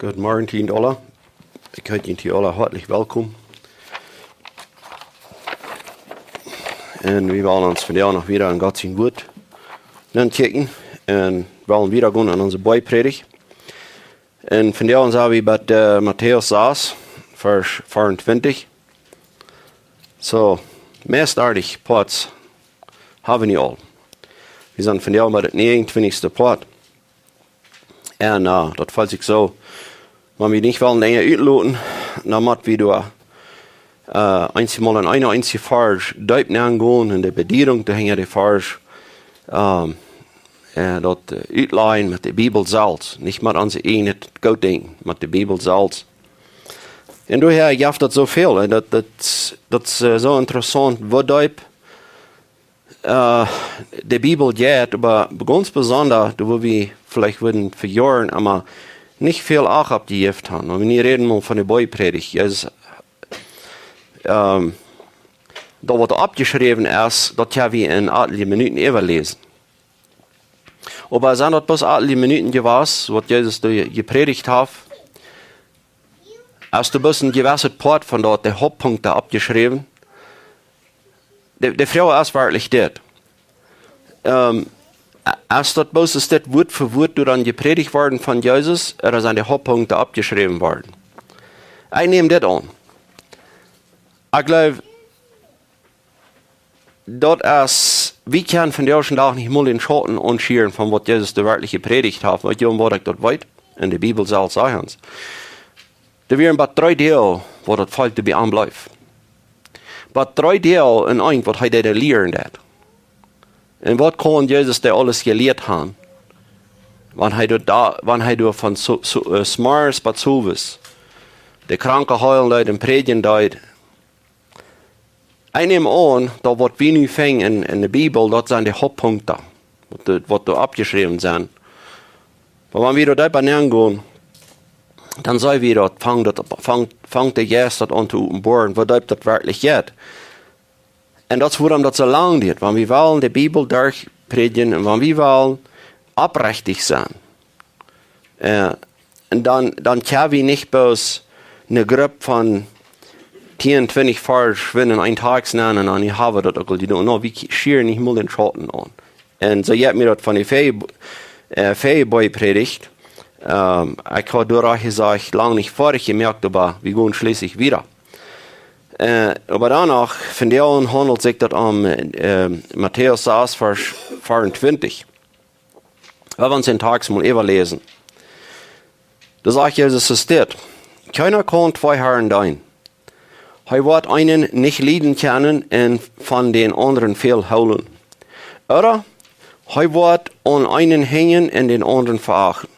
Guten Morgen, Ihnen alle. Ich heiße Ihnen alle herzlich willkommen. Und wir wollen uns von noch wieder an Gottes Wort kicken und wollen wieder gehen an unsere Beipredigt. Und von uns haben wir bei Matthäus 6, Vers 24. So, meestartig Platz haben wir all. Wir sind von bei der 29. Platz. Und das fällt sich so, wenn wir nicht wollen länger uitloten, dann müssen wir durch einmal in eine einzige Vers deutlich angehen in der Bedienung, da hängen die Vers dort uitleihen mit der Bibel selbst. Nicht mit uns eigenen Gott denken, mit der Bibel selbst. Und daher gibt das so viel. Und das ist so interessant, wodurch die Bibel geht, aber ganz besonders, wo wir vielleicht würden für Jahre, aber nicht viel auch abgegeben haben. Und wenn wir reden mal von der Beipredigt, da was abgeschrieben ist, das haben wir in 8 Minuten überlesen. Aber sind das bloß 8 Minuten gewesen, was Jesus gepredigt hat? Hast du bloß ein gewisses Part von dort, der Hauptpunkte abgeschrieben? Die Frau ist wirklich dort. Ist das bloß das Wort für Wort dann gepredigt worden von Jesus, oder sind die Hauptpunkte abgeschrieben worden? Ich nehme das an. Ich glaube, das ist, wir können von der ersten Tag nicht mal den Schatten anschieren, von was Jesus da wirklich gepredigt hat, weil was ich dort weiß, in der Bibel selbst sagen. Da wären aber 3 Teile, wo das Volk dabei anbleibt. Aber 3 Teile in ein, was er da lernt hat. Und was kann Jesus da alles gelehrt haben? Wenn er von Smars bis Sovis, die Kranke heilen Leute und predigen Leute. Ich nehme an, da was wir nu fangen in der Bibel, das sind die Hauptpunkte, was da abgeschrieben sind. Aber wenn wir da gehen, dann sagen wir, dort fängt der Geist an zu offenbaren, was das wirklich geht. Und das, worum das so lang geht, wenn wir wollen die Bibel durchpredigen und wenn wir wollen aufrichtig sein. Und dann können wir nicht bloß eine Gruppe von 10, 20 Vers in einen Tag nennen und ich habe das auch gedacht. No, wir schieren nicht mal den Schatten an. Und so hat mir das von der Ferienbeipredigt, ich habe dadurch gesagt, lange nicht fertig gemerkt, aber wir gehen schließlich wieder. Aber danach, von der an handelt sich das um Matthäus 6, Vers 24. Wenn wir uns den Tag mal überlesen. Da sagt Jesus, es steht, keiner kann 2 Herren dienen. Er wird einen nicht lieben können und von den anderen viel holen. Oder er wird an einen hängen und den anderen verachten.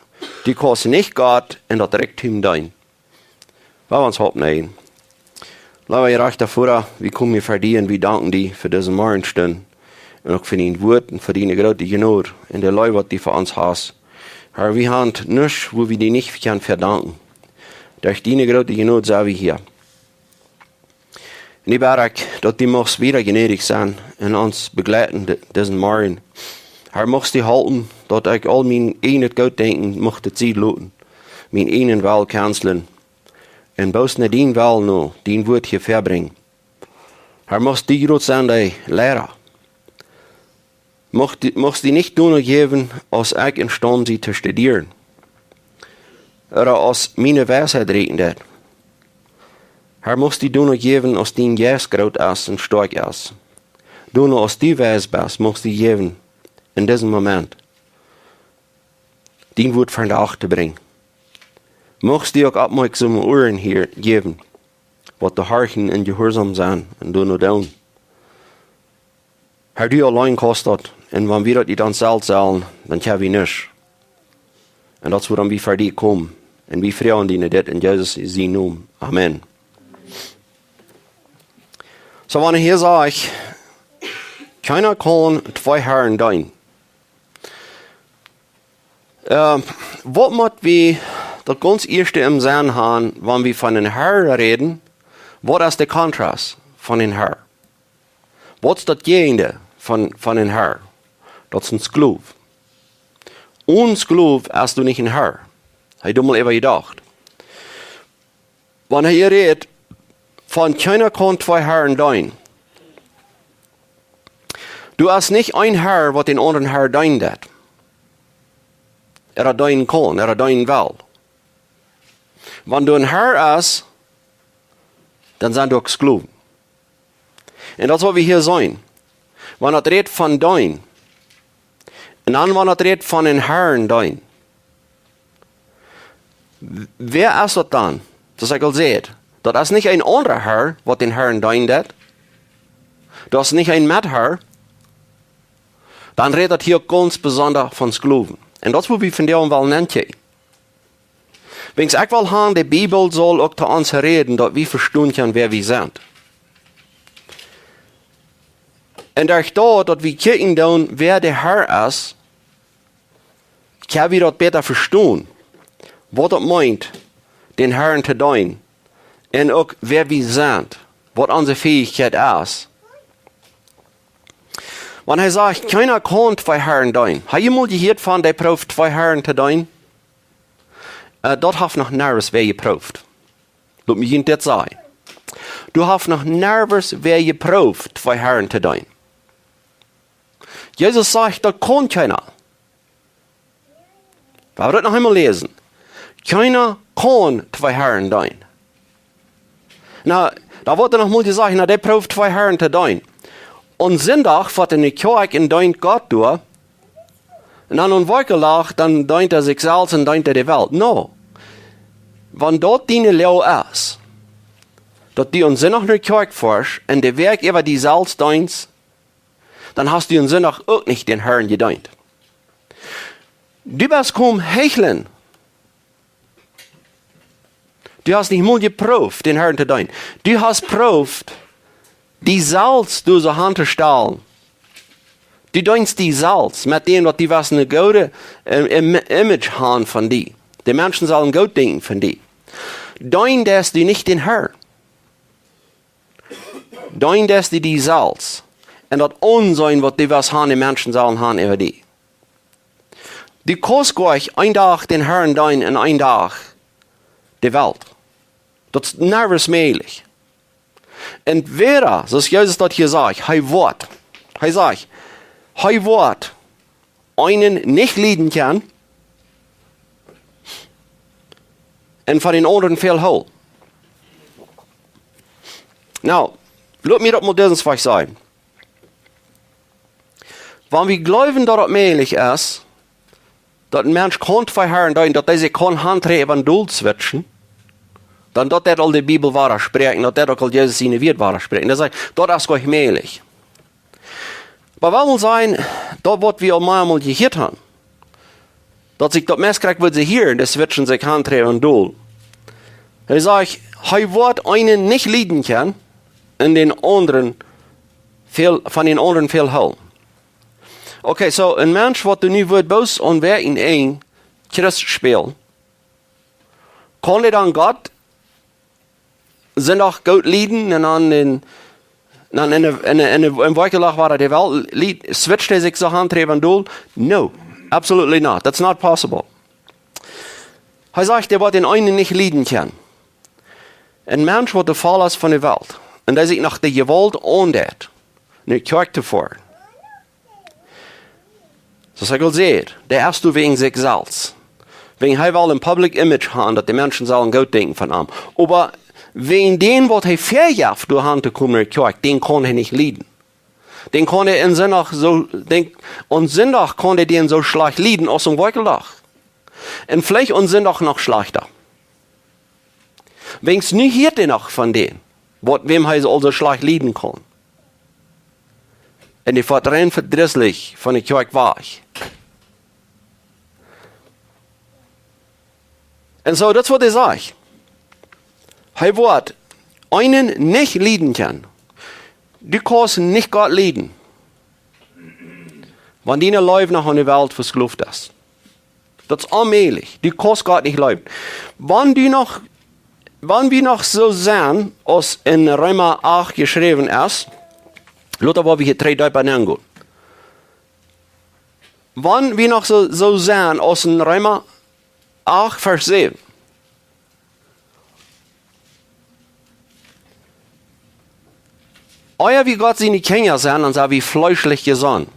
Die kosten nicht Gott und das Reichtum dienen. Wenn wir uns hoffen, Lass ich recht davor, wie kommen wir verdienen, wir danken dir für diesen Morgenstund und auch für den Wort und für deine große Gnade und der Leute, die für uns hast. Herr, wir haben nichts, wo wir dir nicht können verdanken. Durch deine große Gnade sind wir hier. Und ich bete, dass du machst wieder gnädig sein und uns begleiten diesen Morgen. Herr, machst du halten, dass ich all mein eigenes Gott denken möchte Zeit lassen, mein eigenen Wahl canceln. Und bloß nicht dein Wahl noch, dein Wort hier verbringen. Herr, machst die groß sein, der Lehrer. Machst die nicht nur geben, als ich imstande sie zu studieren. Oder als meine Weisheit reden wird. Herr, machst die nur geben, als dein Geist groß ist und stark ist. Du nur als die Weis bist, machst die geben, in diesem Moment. Dein Wort von der Acht bringen. Machst du auch aufmerksame Ohren hier geben, was du horchen und gehorsam sein und du nur tun. Herr, du allein kostet, und wenn wir das nicht uns selbst sagen, dann können wir nicht. Und das wird dann wie für dich kommen. Und wir freuen dich das in Jesus sein Namen. Amen. So, wenn ich hier sage, keiner kann 2 Herren dienen. Was muss wir das ganz erste im Sinn haben, wenn wir von den Herrn reden, was ist der Kontrast von den Herrn? Was ist das Gegenteil von den Herrn? Das ist ein Sklave. Und Sklave ist du nicht ein Herr. Hast du mal über gedacht? Wenn hier redet, von keiner kann zwei Herren dienen. Du hast nicht ein Herr, was den anderen Herr dient. Dienen kann, dienen will. Wenn du ein Herr hast, dann sind du Sklaven. Und das, was wir hier sehen. Wenn er redet von dienen, und dann, wenn er redet von den Herren dienen, wer ist das dann? Das ich seht. Das ist nicht ein anderer Herr, was den Herrn dient. Das ist nicht ein Mitherr. Dann redet hier ganz besonders von Sklaven. Und das, was wir von dir wel nennen. Wenn ich will haben, die Bibel soll auch zu uns reden, dass wir verstehen können, wer wir sind. Und durch das, dass wir kicken tun, wer der Herr ist, können wir das besser verstehen, was das meint, den Herrn zu dienen. Und auch wer wir sind, was unsere Fähigkeit ist. Wenn er sagt, keiner kann zwei Herren dienen. Hast du jemals gehört von, der prüft zwei Herren zu dienen? Das hat noch nervös, wer geprüft. Lass mich Ihnen das sagen. Du hast noch nervös, wer geprüft, zwei Herren zu dienen. Jesus sagt, das kann keiner. Wir das noch einmal lesen. Keiner kann zwei Herren dienen. Na, da wurde noch mal gesagt, na, der prüft zwei Herren zu dienen. Und Sonntag fährt er in die Kirche und dient Gott durch. Und dann an Wochenlag, dann dient er sich selbst und dient er die Welt. No. Wenn dort deine Lehre ist, dass du an Sonntag in die Kirche fährst und der Werk über die Salz dienst, dann hast du an Sonntag auch nicht den Herrn gedient. Du bist kaum hecheln. Du hast nicht mal geprüft, den Herrn zu dienen. Du hast geprüft, die Salz durch die Hand zu stellen. Du dienst die Salz mit dem, was die was eine gute Image haben von dir. Die Menschen sollen gut denken von dir. Dienst du nicht den Herrn. Dienst du die Salz. Und das Unsein, was die was haben, die Menschen sollen haben über die. Du kannst gleich ein Tag den Herrn dienen und ein Tag die Welt. Das ist nervös möglich. Und wer, so ist Jesus das hier sagt, er sagt, einen nicht leiden kann und von den anderen viel holen. Now, lass mir das mal dieses was sagen. Wenn wir glauben, dass es möglich ist, dass ein Mensch kann zwei Herren dienen, dass er sich kann handrehen und Duld switchen, dann dort all die Bibel wahr sprechen, dort all Jesus seine Wort wahr sprechen. Das ist gar möglich. Aber was will sein, dort was wir einmal gehört haben, dass sich das Messkrieg wird sie hier, das switchen sich handrehen und Duld. Er sagt, er wird einen nicht leiden kann, und den anderen von den anderen viel holen. Okay, so ein Mensch, was du nie wird bos und wer in ein Christ spielt, kann er dann Gott sind auch gut leiden und dann in Wochenlag war der Welt switcht er sich so handrehen und Duld? No, absolutely not. That's not possible. Er sagt, der wird den einen nicht leiden kann. Ein Mensch, der der Fall ist von der Welt und der sich nach der Gewalt andert, eine Kirche vor. So ich sehe, der erst du wegen sich selbst. Wegen er will ein Public Image haben, dass die Menschen sollen gut denken von ihm. Aber wegen dem, was er verjagt, durch Hand zu kommen in die Kirche, den kann er nicht leiden. Den kann er in Sonntag und Sonntag kann er den so schlecht leiden aus dem Wochenlag. Und vielleicht und Sonntag noch schlechter. Wegen es nicht hier noch von denen, wem er so schlecht leiden kann. Und ich war rein verdrießlich von der Kirche war ich. Und so, das, was er sagt. Er wird einen nicht leiden kann. Du kannst nicht Gott leiden. Wenn deine Leben nach einer Welt verskluft ist. Das ist unmöglich. Du kannst Gott nicht leiden. Wenn wir noch so sehen, als in Römer 8 geschrieben ist, Luther, wo wir hier 3 Deutschen angehen. Wenn wir noch so sehen, aus in Römer 8, Vers 7. Euer wie Gott seine Kinder sind, und sei wie fleischlich gesonnen.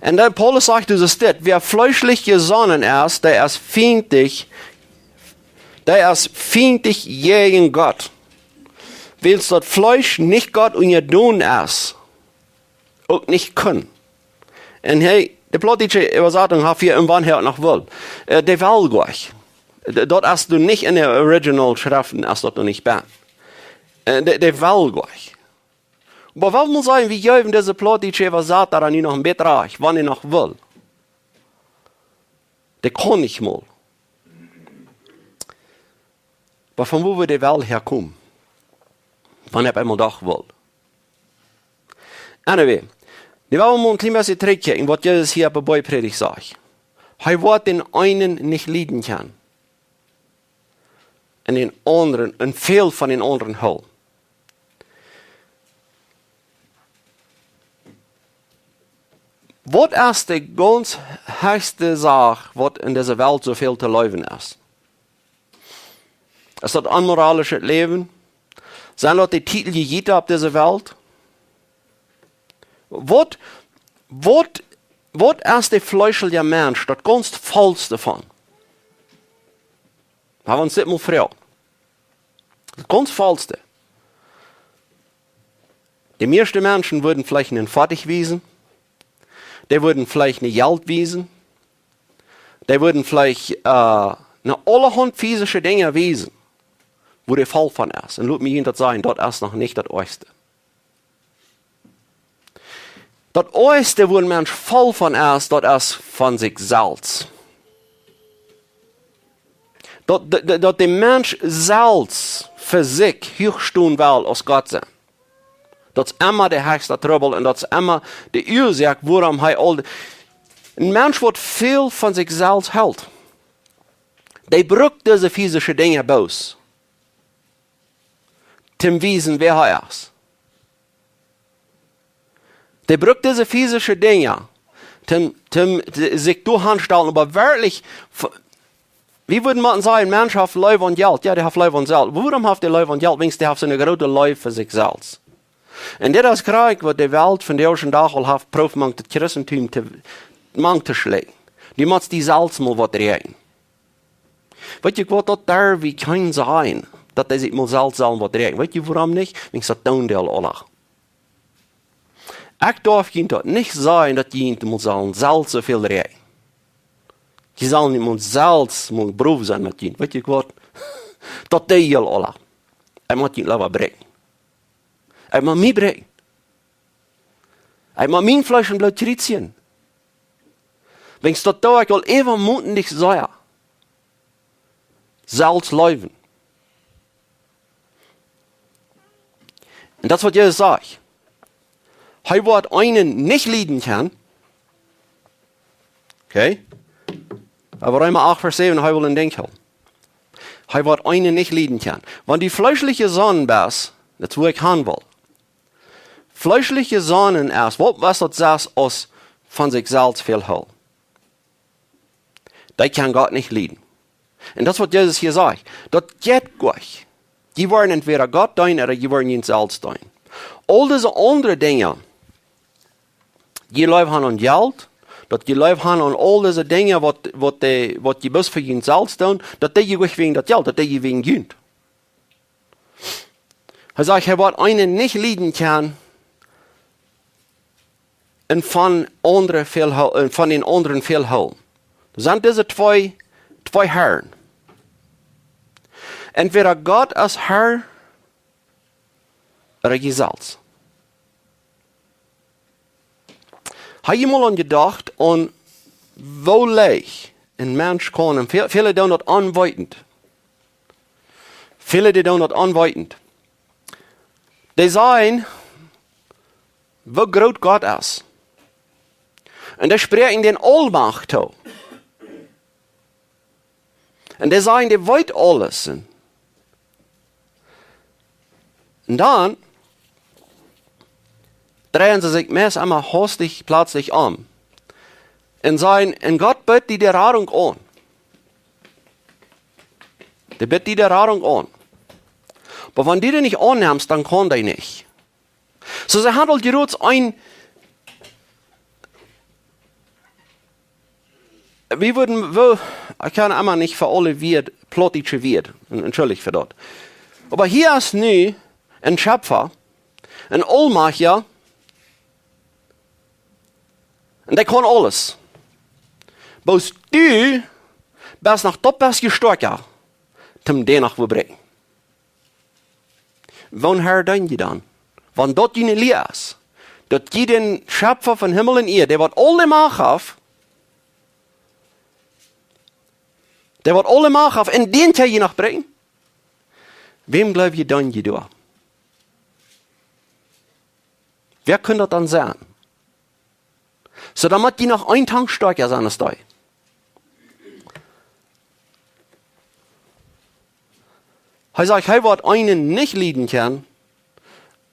Und dann Paulus sagt, das ist das, wer fleischlich gesonnen ist, der ist feindlich gegen Gott. Weil das Fleisch nicht Gott und ihr tun ist, auch nicht können. Und hey, die plötzliche Übersetzung hat hier im Wann noch will. Der will gleich. Dort hast du nicht in der Original Schriften, hast du nicht bei. Der will gleich. Aber was muss sein, wie jöven diese plötzliche Übersetzung daran noch ein bisschen reich, wann noch will. Der kann nicht mal. Aber von wo wird der Welt herkommen? Wann er einmal doch will. Anyway, die wollen mal ein klein bisschen zurückgehen, was Jesus hier bei Predigt sagt. Er wird den einen nicht leiden kann. Und den anderen, und viel von den anderen holen. Was ist die ganz höchste Sache, was in dieser Welt so viel zu leben ist? Ist das unmoralische Leben? Sind das die Titel gegeben auf dieser Welt? Was ist der fleischliche Mensch, das ganz Falsch davon? Haben wir uns das mal fragen. Das ganz Falschste. Die meisten Menschen würden vielleicht einen Fertig wiesen. Die würden vielleicht eine Geld wiesen. Die würden vielleicht eine allerhand physische Dinge wiesen, wo der Fall von ist. Und lass mich Ihnen das sagen, dort ist noch nicht das Äußerste. Das Äußerste, wo ein Mensch voll von ist, dort ist von sich selbst. Dort der Mensch selbst für sich hochstehen will als Gott sein. Dat is immer de höchste Trouble und dat is immer de Ursache, waarom hij al... Ein Mensch, wat veel van zichzelf hält. Die braucht diese physische Dinge aus. Zum Wiesen, wer er ist. Die braucht diese physische Dinge. Zum sich durchstellen, aber wirklich... Wie würde man sagen, ein Mensch hat Leben und Geld? Ja, der hat Leben und Geld. Warum hat der Leben und Geld? Wenigstens der hat so eine große Leben für sich selbst. Und das ist Krieg, was die Welt von der ersten Tag al hat, prof man das Christentum zu schlagen. Die muss die selbst mal was drehen. Weet je wat dat daar wie kein sein, dat hij zich mal selbst was drehen. Weet je waarom nicht? Wegen das Toondeel Allah. Ich darf je dat nicht sein, dat je mal selbst so viel drehen. Je zal niet mal selbst mal Beruf sein mit je. Weet je wat? Dat deel Allah. Hij moet je laten brengen. Hij mag mij brengen. Hij mag mijn Fleisch en Blut richten. Wenn es dort da ich will even moeten nicht sein. Selbst leben. Und das, was Jesus sagt. Er wird einen nicht leiden kann. Okay? Aber einmal 8 Vers 7, er will ein Ding haben. Er wird einen nicht leiden kann. Wenn die fleischliche Sonne ist, das ist, wo ich haben will. Fleischliche Sonnen ist, was das sagt, aus von sich selbst viel holen. Die kann Gott nicht leiden. Und das, was Jesus hier sagt, das geht gleich. Die wollen entweder Gott dienen oder die wollen ihn selbst dienen. All diese anderen Dinge, die Leute haben an Geld, dass die Leute haben an all diese Dinge, was die bloß für ihn selbst tun, dass die nicht wegen das Geld, dass die wegen ihn. Er sagt, er wird einen nicht leiden kann, und von den anderen viel holen. Das sind diese zwei Herren. Entweder Gott als Herr oder je selbst. Habe ich mal gedacht, und wo leicht ein Mensch kann, und viele tun das anweitend. Viele tun das anweitend. Die sagen, wie groß Gott ist. Und die sprechen den Allmacht zu. Und die sagen, die weiß alles. Und dann drehen sie sich meist einmal hastig plötzlich um. Und sagen, und Gott bittet die Erfahrung an. Die bittet die Erfahrung an. Aber wenn du die nicht annimmst, dann kann die nicht. So, sie handelt jetzt ich kann immer nicht für alle plottische Wert, entschuldigt für das. Aber hier ist nu ein Schöpfer, ein Allmacher, und der kann alles. Bloß du bist noch das beste stärker, zum den nach wo bringen. Wann herdenken je dan? Wann dort die Liebe ist, dass je den Schöpfer von Himmel und Erde, der wird alle Macht auf, in den Tag je nach bringen. Wem glaub je dann je da? Wer könnte das dann sein? So, damit die noch ein Tag stärker sein als da. Er sagt, er wird einen nicht leiden können,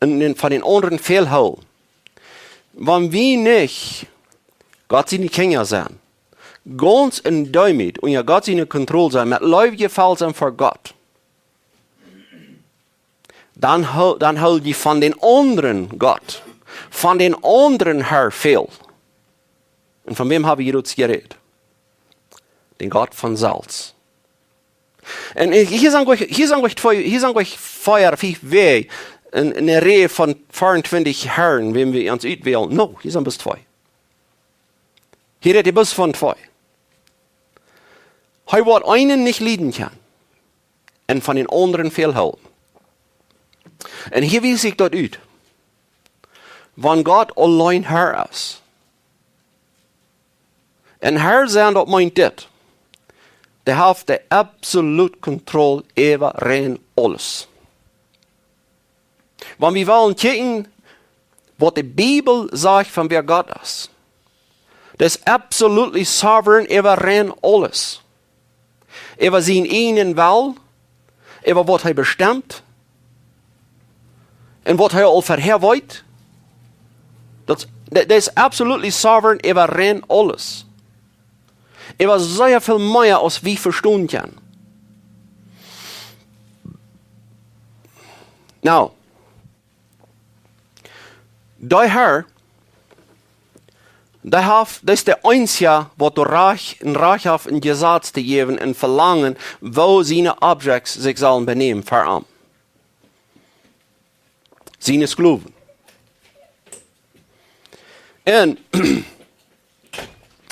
und von den anderen fehlhauen. Wenn wir nicht Gott seine Kinder sind, ganz in damit und ja Gott seine Kontrolle sein, mit Leib gefällt sein vor Gott, dann holt die von den anderen Gott, von den anderen Herr fehl. Und von wem habe ich jetzt geredet? Den Gott von Salz. Und hier sagen euch Feuer, wie weh, eine Reihe von 24 Herren, wenn wir uns auswählen. No, hier sind bis 2. Hier redet ihr bis von 2. Er wird einen nicht leiden können und von den anderen fehlhalten. Und hier wie sich das aus. Wenn Gott allein Herr ist, und Herr sein, das meint das, der hat die absolute Kontrolle über rein alles. Wenn wir wollen checken, was die Bibel sagt, von wer Gott ist, das ist absolut sovereign über rein alles. Über seinen eigenen Will, über was er bestimmt, und was er all vorher weiß. Das ist absolut sovereign über rein alles. Über sehr viel mehr, als wir verstehen können. Now, der Herr, das ist der Einzige, was du Recht auf ein Gesetz zu geben und verlangen, wo seine Objekte sich sollen benehmen, vor allem. Seine Sklaven. Und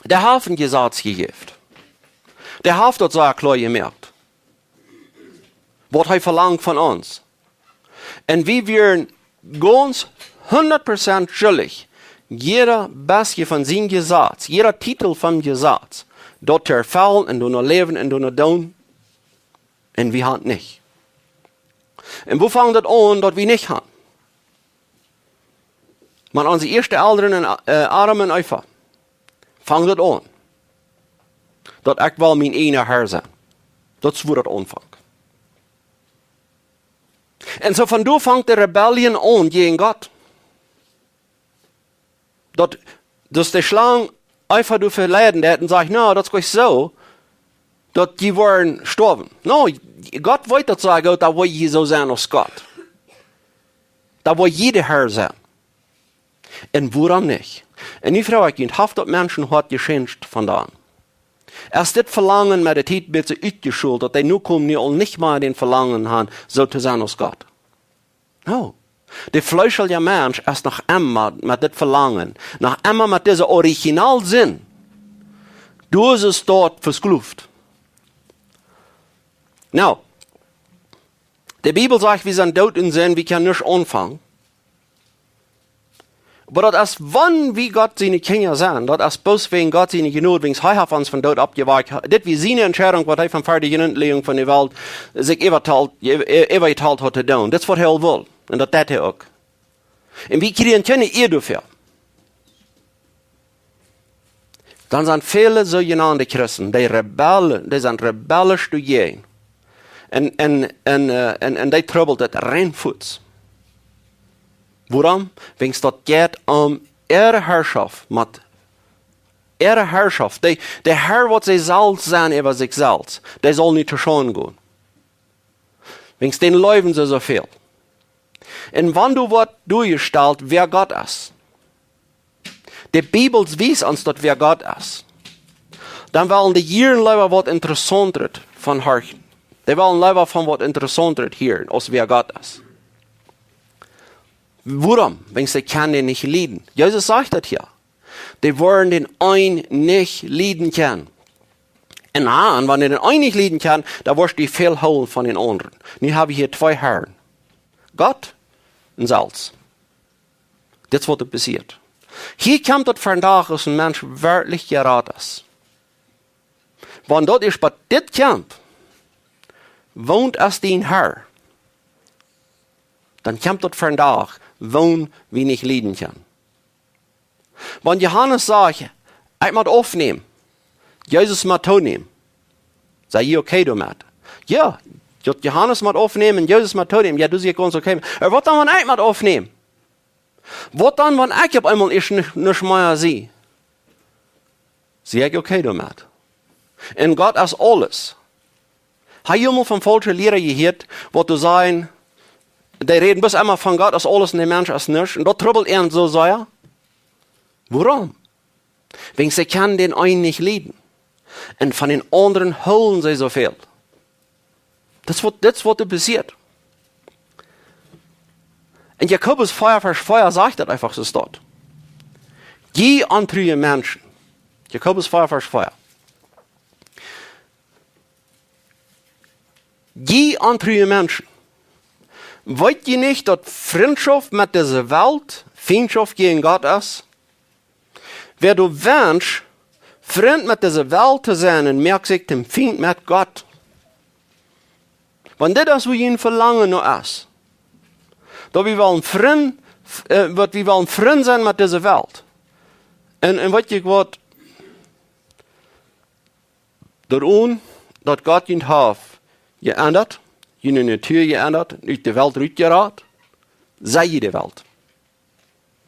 der hat ein Gesetz gegeben. Der hat dort so klar gemerkt, was er verlangt von uns. Und wir werden ganz 100% schuldig, jeder Bestje von seinem Gesetz, jeder Titel vom Gesetz, dort zu erfüllen und zu leben und zu tun, und wir haben nicht. Und wo fängt das an, dass wir nicht haben? Man unsere ersten Eltern, Adam und Eva, fängt das an. Dat ich will mein eigener Herr sein. Das war das Anfang. Und so von da fängt die Rebellion an gegen Gott. Dass die Schlange einfach dafür leiden hat und sagt, no, das ist so, dass die wollen sterben. No, Gott wollte das sagen, da will je so sein als Gott. Da will jeder Herr sein. Und warum nicht? Und ich frage mich, hat das Menschen hat geschenkt von da an? Erst das Verlangen mit der Zeit wird sie ausgeschult, dass die nur kommen, die auch nicht mal den Verlangen haben, so zu sein als Gott. No. Der fleischliche Mensch ist noch immer mit dem Verlangen, noch immer mit diesem Originalsinn. Du ist es dort verskluft. Now, die Bibel sagt, wir sind tot in Sinn, wir können nicht anfangen. Aber das ist, wann wie Gott seine Kinder sind, das ist bloß wegen Gott seine Gnade, wegen er hat uns von dort abgeweicht. Das wie seine Entscheidung, was er von fertigen Entlegung von der Welt sich übergeteilt hat zu tun. Das ist, was er will. Und das tut er auch. Und wie kriegen ihr dafür? Dann sind viele sogenannte Christen, die Rebellen, die sind rebellisch zu gehen. Und die trouble das rein Fuß. Warum? Wegen es geht ihre Herrschaft. Ihre Herrschaft. Der Herr wird sich selbst sein über sich selbst. Der soll nicht zu schauen gehen. Wegen den Leuven sie so viel. Und wenn du wird durchgestellt, wer Gott ist, die Bibel wies uns, dass wer Gott ist, dann wollen die Jahren lieber was interessanter von horchen. Die wollen lieber von was interessanter hören, als wer Gott ist. Warum? Wenn sie können den nicht leiden. Jesus sagt das hier. Die wollen den einen nicht leiden können. Und wenn du den einen nicht leiden kann, dann wirst du viel holen von den anderen. Nu habe ich hier zwei Herren. Gott und Salz. Das ist, was passiert. Hier kommt das vandaag als ein Mensch wirklich geraten ist. Wenn das ist, was das kommt, wohnt als den Herr, dann kommt das vandaag, wohn wie nicht leiden kann. Wenn Johannes sagt, ich muss aufnehmen, Jesus muss nehmen, sei ich okay damit? Ja, Johannes muss aufnehmen, Jesus muss nehmen, ja, du siehst ganz okay. Aber was dann, wenn ich muss aufnehmen? Was dann, wenn ich auf einmal nicht mehr sehe? Sehe ich okay damit? Und Gott ist alles. Hast du mal von falschen Lehrern gehört, wo du sagen, die reden bis einmal von Gott als alles und der Mensch als nichts. Und das trubbelt ihn so sehr. Warum? Wegen sie können den einen nicht leiden. Und von den anderen holen sie so viel. Das ist, was passiert. Und Jakobus Feuer sagt das einfach so dort. Geh an treue Menschen. Jakobus Feuer. Geh an treue Menschen. Wollt ihr nicht, dass Freundschaft mit dieser Welt Feindschaft gegen Gott ist? Wer du wünschst, Freund mit dieser Welt zu sein, und merkt sich dem Feind mit Gott. Wenn das ist, was ihn verlangen noch ist, dass wir wollen Freund sein mit dieser Welt. Und was ich was, dass Gott ihn hat geändert, in die Natur geändert, uit de Welt uitgeraakt, sei je de Welt.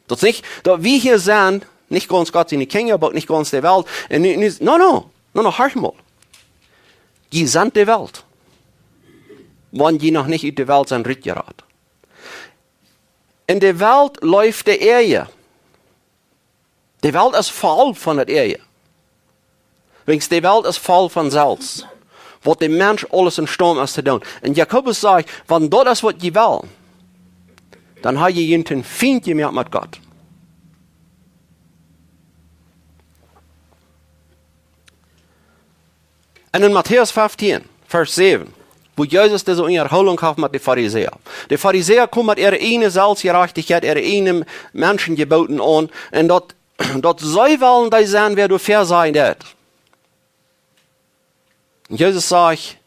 Dat is niet dat wir hier zijn, nicht ganz Gott in die Kinder, aber nicht ganz die Welt. No, hör mal. Die sind die Welt. Wenn die noch nicht uit de Welt sind, uitgeraakt. In der Welt läuft die Ehe. Die Welt ist voll von der Ehe. Wegen die Welt ist voll von Salz. Wat der Mensch alles in Sturm ist zu tun. Und Jakobus sagt, wenn das ist, was je will, dann hat je einen Feind gemacht mit Gott. Und in Matthäus 15, Vers 7, wo Jesus diese Unterholung hat mit den Pharisäern. Die Pharisäer kommen mit ihrer eigenen Selbstgerechtigkeit, ihrer eigenen Menschengeboten an, und dort sie wollen die sein, wer du fair sein wird. Und Jesus sagt,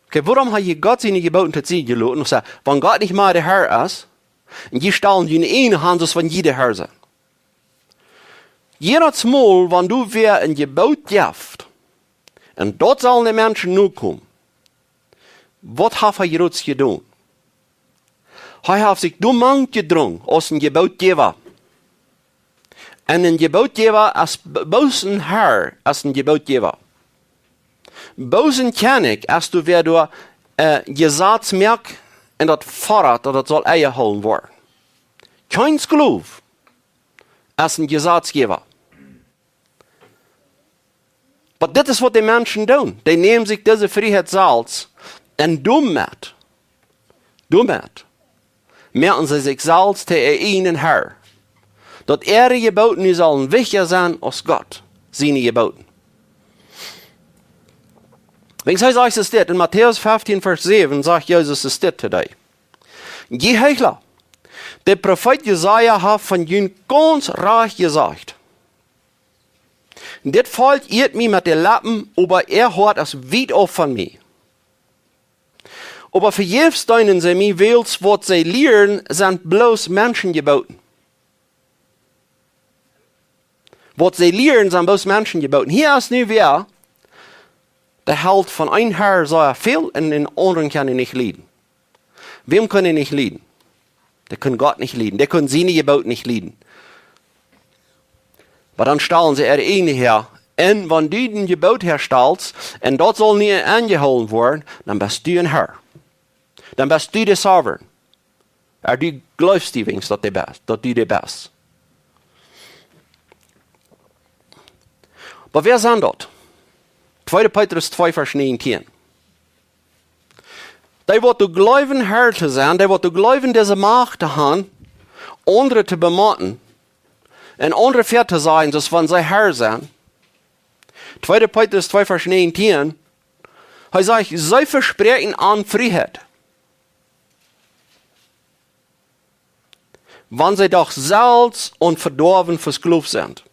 okay, warum hat je Gott seine Geboten zu ziehen gelassen? Und sagt, wenn Gott nicht mal der Herr ist, und die stellen die in eine Hand, als wenn jeder Herr sind. Jedes Mal, wenn du wer ein Gebot gibst, und dort sollen die Menschen nur kommen, was hat er jetzt getan? Er hat sich dumm gedrungen als ein Gebotgeber. Und ein Gebotgeber als bloß ein Herr, als ein Gebotgeber. Bozen ken ik als du weer door Gesetz merkt en dat Fahrrad dat soll Eier holen worden. Keins geloof als een Gesetzgeber. Aber das ist, was die Menschen tun. Die nehmen sich diese Freiheit selbst und damit merken sie sich selbst zu ihnen Herr. Dass ihre Geboten sollen wichtiger sein als Gott, seine Geboten. Wenn ich sage, es steht in Matthäus 15, Vers 7, sagt Jesus, es steht today. Je Heuchler, der Prophet Jesaja hat von ihnen ganz reich gesagt. Das fällt ihr mir mit den Lappen, aber hört es weit auf von mir. Aber für jedes deinen sie mir willst, was sie lehren, sind bloß Menschen geboten. Was sie lehren, sind bloß Menschen geboten. Hier ist nu wer, der hält von einem Herr sehr viel und den anderen kann er nicht leiden. Wem kann er nicht leiden? Der kann Gott nicht leiden. Der kann seine Gebote nicht leiden. Aber dann stellen sie ihre eigene her En wenn du ein Gebot herstellst, und das soll nie angehalten werden, dann bist du ein Herr. Dann bist du der Sovereign. Du glaubst die wenigstens, dass du der bist. Aber wer sind das? 2. Petrus 2, Vers 19. Die wird du glauben, Herr zu sein, die wird du glauben, diese Macht zu haben, andere zu bemachten, und andere fair zu sein, dass wenn sie Herr sind. 2. Petrus 2, Vers 19. Er sagt, sie versprechen an Freiheit. Wenn sie doch selbst und verdorben versklavt sind.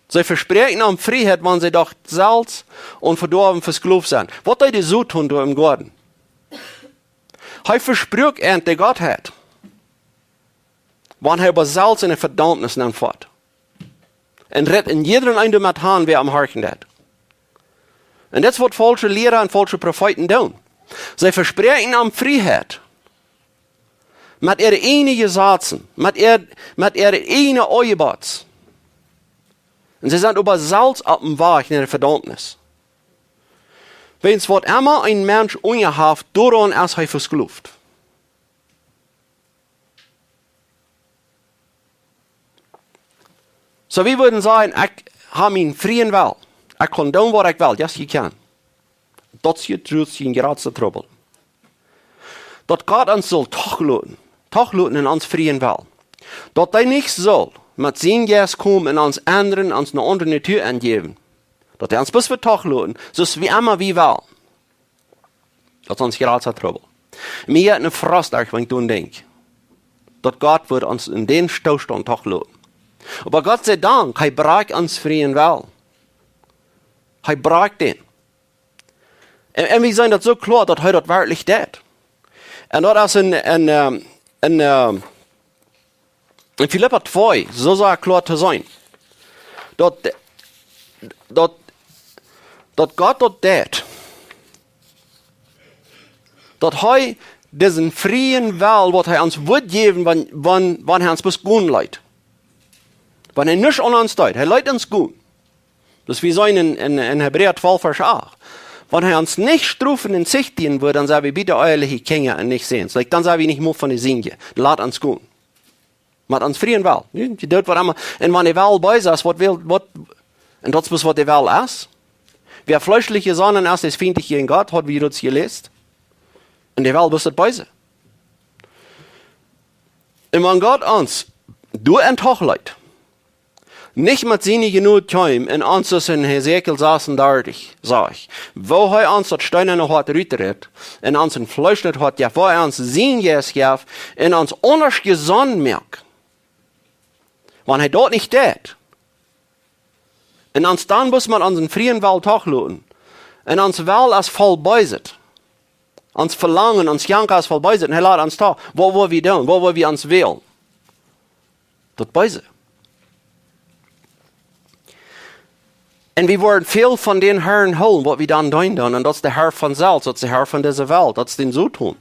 Sie versprechen an Freiheit, wenn sie doch selbst und verdorben versklavt sind. Was die so tun da im Garten? Er verspricht die Gottheit. Wenn er aber selbst in der Verdammnis nimmt fort. Und redet in jedem einen mit Hand, wer am Harken hat. Und das wird falsche Lehrer und falsche Propheten tun. Sie versprechen an Freiheit. Mit ihren eigenen Sätzen, mit ihren eigenen Eubats. Und sie sind aber selbst auf dem Weg in der Verdammnis. Wenn es wird immer ein Mensch ungehaft, daran ist er versklavt. So wir würden sagen, ich habe meinen freien Will. Ich kann tun, was ich will. Ja, ich kann. Das ist in gerade Trouble. Dat Gott uns soll tachluten in uns freien Will. Dat er nicht soll mit sein Geist kommen und uns anderen, uns eine andere Natur angeben. Dat er uns bis wir tachluten, so ist wie immer wie will. Das ist uns gerade Trouble. Mir hat eine Frost, wenn ich daran denke. Dat Gott wird uns in den Zustand tachluten. Aber Gott sei Dank, er braucht uns freien Will. Er braucht den. Und wir sehen das so klar, dass er das wirklich tut. Und das ist in Philipper 2, so soll er klar zu sein. Dass Gott das tut. Dass er diesen freien Will, was er uns wird geben, wenn er uns bis gut leitet. Wenn er nicht an uns tut, er leitet uns gut. Das ist wie sagen in Hebräer 12, Vers 8. Wenn er uns nicht strufen in Sicht dienen würde, dann sagen wir, bitte eierliche Kinder und nicht sehen. Dann sagen wir nicht mehr von der Singe. Lass uns gut. Mit uns freien Will. Die dort war immer, und wenn der Will bei ist, und das ist, was der Will ist. Wer fleischliche Sonnen ist, ist feindlich gegen Gott, hat wie das gelesen. Und der Will ist bei sich. Und wenn Gott uns durch ein Tag leitet, nicht mit seinen genug Time in uns in Hesekiel saßen dartig, sag ich, wo er uns das steinerne hat rüttet, in uns ein Fleisch nicht hat, ja, wo er uns sein Geist gab, in uns anders gesonnen merkt. Wenn er dort nicht tät, und uns dann muss man unseren freien Will tachluten, und uns Will als voll beiset, uns Verlangen, uns Jank als voll beiset, und er lässt uns da, wo wir tun, wo wir uns wählen. Das beiset. Und wir wollen viel von den Herren holen, was wir dann tun. Und das ist der Herr von selbst, das ist der Herr von dieser Welt, das ist den so tun.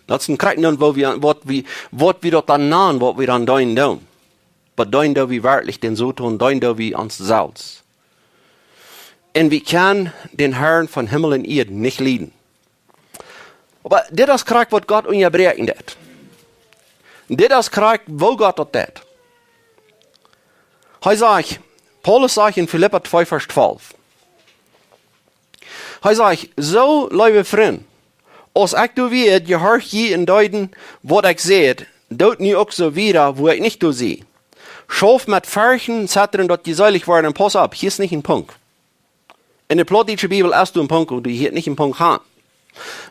Das ist ein Kreis, was wir dort dann nahen, was wir dann tun. Aber tun wir wirklich den so tun, tun wir uns selbst. Und wir können den Herrn von Himmel und Erde nicht leiden. Aber das ist Kreis, was Gott unterbrechen hat. Das ist Kreis, wo Gott das tut. Er sagt, Paulus sagt in Philipper 2, Vers 12. Er sagt, so, liebe Freunde, als ich du weet, gehorch je in deuten, wat ich seht, dort nie auch so wieder, wo ich nicht du sehe. Schauf mit Ferchen, Zetteln, dort gesäulig worden, und pass ab, hier ist nicht ein Punkt. In der Plattdeutsche Bibel hast du einen Punkt, und du hier nicht einen Punkt haben.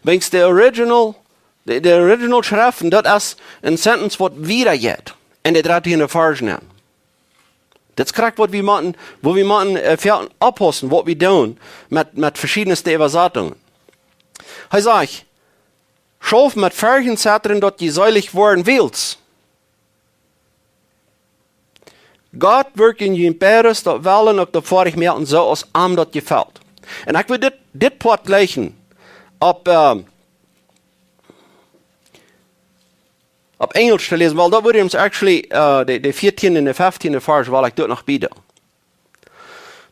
Wenn es der Original Schriften, das ist ein Sentence, was wieder geht, in der 13. Vers nennen. Das kriegt, wo wir machen, abpassen, was wir tun, mit verschiedensten Übersetzungen. Er sagt, schauf mit Ferchenzetteln, dort die säulig worden willst. Gott wirkt in den Peres, dort wollen auch davor ich mehr und so, als ihm dort gefällt. Und ich will dit Port gleichen, ob auf Englisch zu lesen, weil da würde uns actually, die 14. und 15. Vers, weil ich dort noch biete.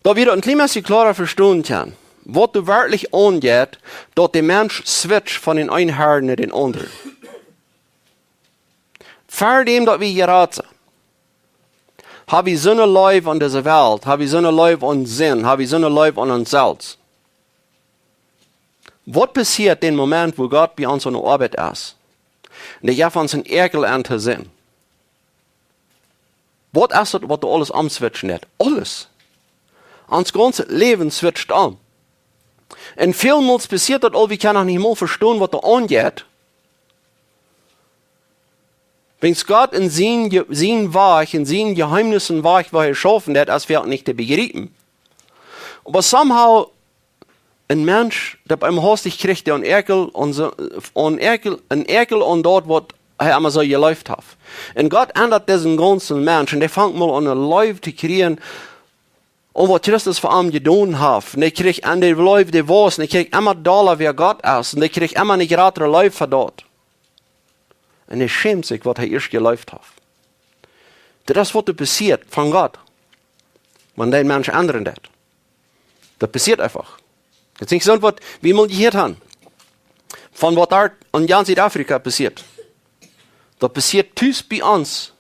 Da wieder ein klein bisschen klarer verstehen kann, was du wirklich angeht, dass der Mensch switcht von den einen Herrn in den anderen. Vor dem, dass wir geraten sind, habe ich so eine Liebe an dieser Welt, habe ich so eine Liebe an Sinn, habe ich so eine Liebe an uns selbst. Was passiert in dem Moment, wo Gott bei uns an der Arbeit ist? Und ich habe uns einen Ekel an zu sehen. Was ist das, was du alles umswitchen hat? Alles. Uns ganze Leben switcht an. Und vielmals passiert das all, wir können auch nicht mal verstehen, was da angeht. Wenn es Gott in seinen Weg, in seinen Geheimnissen Weg, wo er geschaffen hat, als wir nicht begreifen. Aber somehow, ein Mensch, der beim Hostig kriegt, der einen Ekel an dort, was er immer so geläuft hat. Und Gott ändert diesen ganzen Mensch, und der fängt mal an, eine Liebe zu kriegen, und was Christus für ihn getan hat. Und der kriegt an der Liebe, der weiß, und der kriegt immer Dollar, wer Gott ist, und der kriegt immer eine gerade Liebe für dort. Und er schämt sich, was er erst geläuft hat. Das ist, was passiert von Gott, wenn der Mensch ändern wird. Das passiert einfach. Jetzt nicht so, was wir mal gehört haben, von was dort in ganz Südafrika passiert. Das passiert tief bei uns.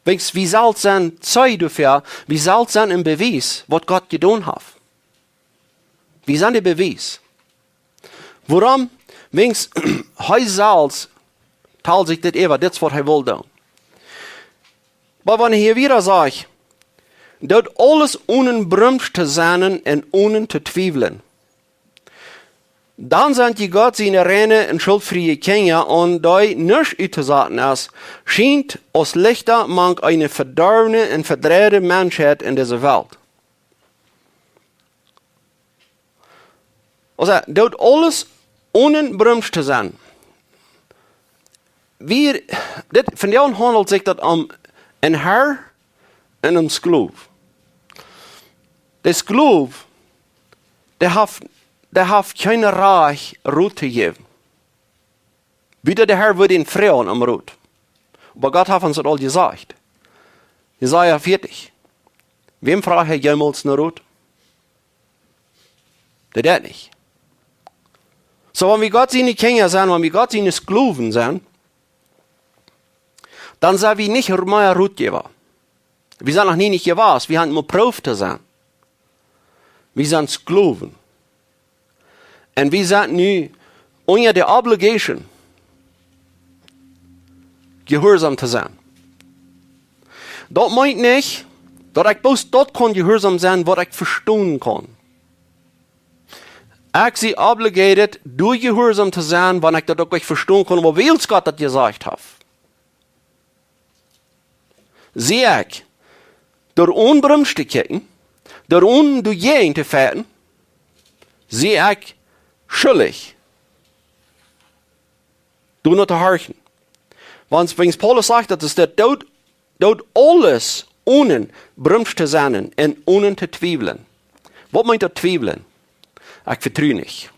Wie soll es sein Zeit dafür, wie soll es sein im Beweis, was Gott getan hat? Wie sind die Beweis? Warum? Wenn es heute selbst teilt sich das eben, das was er will tun. Aber wenn ich hier wieder sage, dort alles ohne Brümsch zu sein und ohne zu zweifeln, dann sind die Gott seine reine und schuldfreie Kinder und die nicht utzusagen ist, scheint als Lichter manch eine verdorbene und verdrehte Menschheit in dieser Welt. Also, dort alles ohne Brümsch zu sein. Von dem handelt sich das um ein Herr und ein Sklave. Der Sklave, der hat keine Reich, Ruhe zu geben. Wieder der Herr würde ihn freuen am Ruhe. Aber Gott hat uns das all gesagt. Jesaja 40. Wem fragt er jemals eine Ruhe? Der nicht. So, wenn wir Gott seine Kinder sind, wenn wir Gott seine Sklaven sind, dann sind wir nicht mehr Rutgeber. Wir sind noch nie nicht gewusst, wir haben nur Prof zu sein. Wir sind Sklaven. Und wir sind nun unter der Obligation, gehorsam zu sein. Das meint nicht, dass ich bloß dort kann gehorsam sein, was ich verstehen kann. Ich sie obligated, durch gehorsam zu sein, wenn ich das auch verstehen kann, aber wie Gott das gesagt hat. Sehe ich, durch unbremst zu kicken, durch undurchgehend zu fährten, sehe ich schuldig, du nur zu horchen. Wenn Paulus sagt, dass es dort alles ohne bremst zu sein und ohne zu zweifeln. Was meint er zweifeln? Ich vertraue nicht.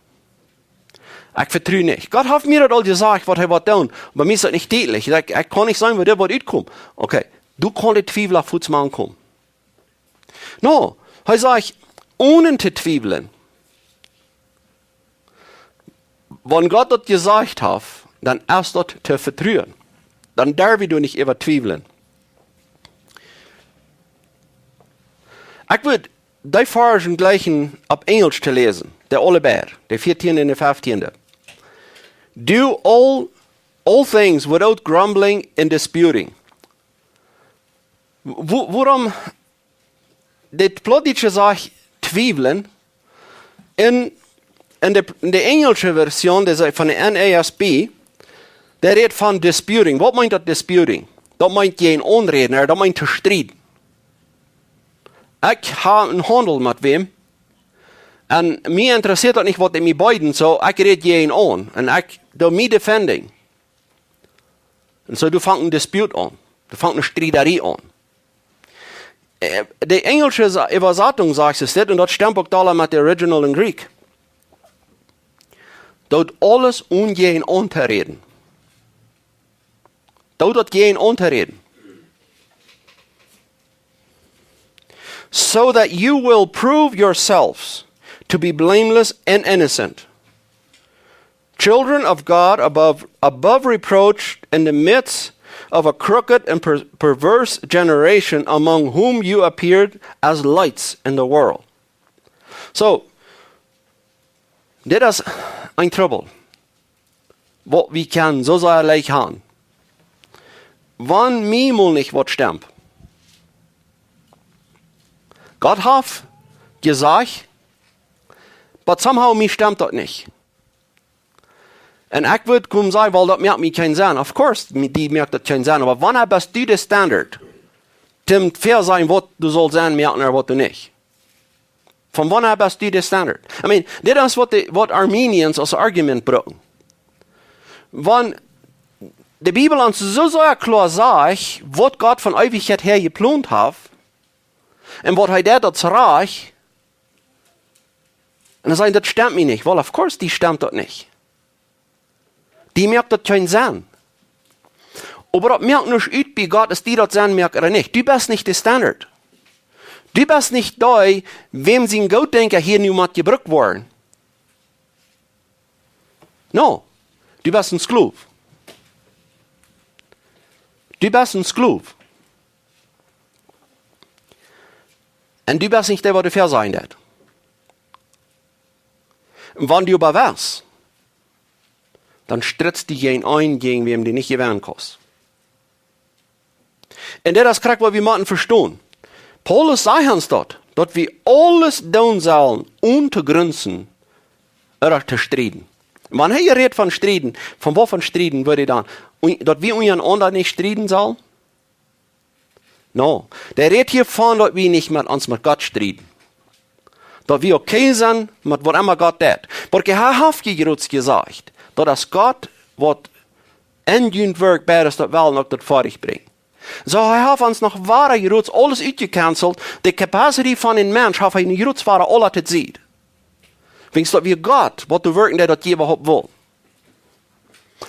Ich vertraue nicht. Gott hat mir das all gesagt, was er wird tun. Bei mir ist das nicht täglich. Ich kann nicht sagen, wo der wird kommen. Okay, du kannst die Zweifel auf Fuß ankommen. No, er sagt, ohne zu zweifeln. Wenn Gott das gesagt hat, dann ist das zu vertrauen. Dann darf du nicht über zweifeln. Ich würde die Versen gleichen auf Englisch zu lesen. Der Oliver, der 14. und der 15. Do all things without grumbling and disputing. Warum das Plottische sagt zweifeln, in der englischen Version von der NASB, der redet von disputing. Was meint das disputing? Das meint jeden Unredner, das meint zu streiten. Ich habe einen Handel mit wem. Und mir interessiert das nicht, was mit beiden so. Ich rede jeden an. Und ich do me defending. Und so du fängst einen Disput an. Du fängst eine Streiterie an. Die englische Übersetzung sagt es nicht, und das stimmt auch da mit der Original in Greek. Dort alles ungehen anzureden. dort gehen unterreden. So that you will prove yourselves to be blameless and innocent, children of God above reproach in the midst of a crooked and perverse generation, among whom you appeared as lights in the world. So, dit is een trouble. Wat we kan zo leicht haben. Wann mir mal nicht wat stimmt. Gott hat gesagt, but somehow mir stimmt das nicht. Und ich würde kommen sagen, weil das merkt mir keinen Sinn. Of course, die merkt das keinen Sinn. Aber wann bist du der Standard? Zum fair sein, was du sollst sein, merken oder was du nicht. Von wann bist du der Standard? I mean, das ist, was Armenians als Argument brauchen. Wenn die Bibel uns so klar sagt, was Gott von Ewigkeit her geplant hat, und was er das Reich, und dann sagen, das stimmt mir nicht. Well, of course, die stimmt das nicht. Die merkt das keinen Sinn. Aber das merkt nicht aus bei Gott, dass die das Sinn merkt oder nicht. Du bist nicht der Standard. Du bist nicht da, wem sie ein Gottdenker hier niemand gebrückt worden. No. Du bist ein Sklave. Du bist ein Sklave. Und du bist nicht der, der du fair sein wird. Und wenn du aber wärst, dann strittst du ein, gegen wem du nicht gewähren kannst. Und das kriegt, was wir müssen verstehen. Paulus sagt uns dort, dass wir alles tun sollen, um zu grünzen oder zu streiten. Wenn er redet von Striden, von wovon Striden würde dann? Dass wir untereinander nicht streiten sollen? No. Der redet hier von, dass wir nicht mit uns mit Gott streiten. Dass wir okay sind, mit was immer Gott tut. Porque er hat gesagt, dass Gott, was in den Werk beides das will, noch das fertig bringt. So, er hat uns noch wahre Gerutz alles uitgecancelt. Die Capacity von einem Mensch hat er in Gerutz wahre alle zu sehen. Wenn's dat wir Gott, was du wirken, der das je überhaupt will.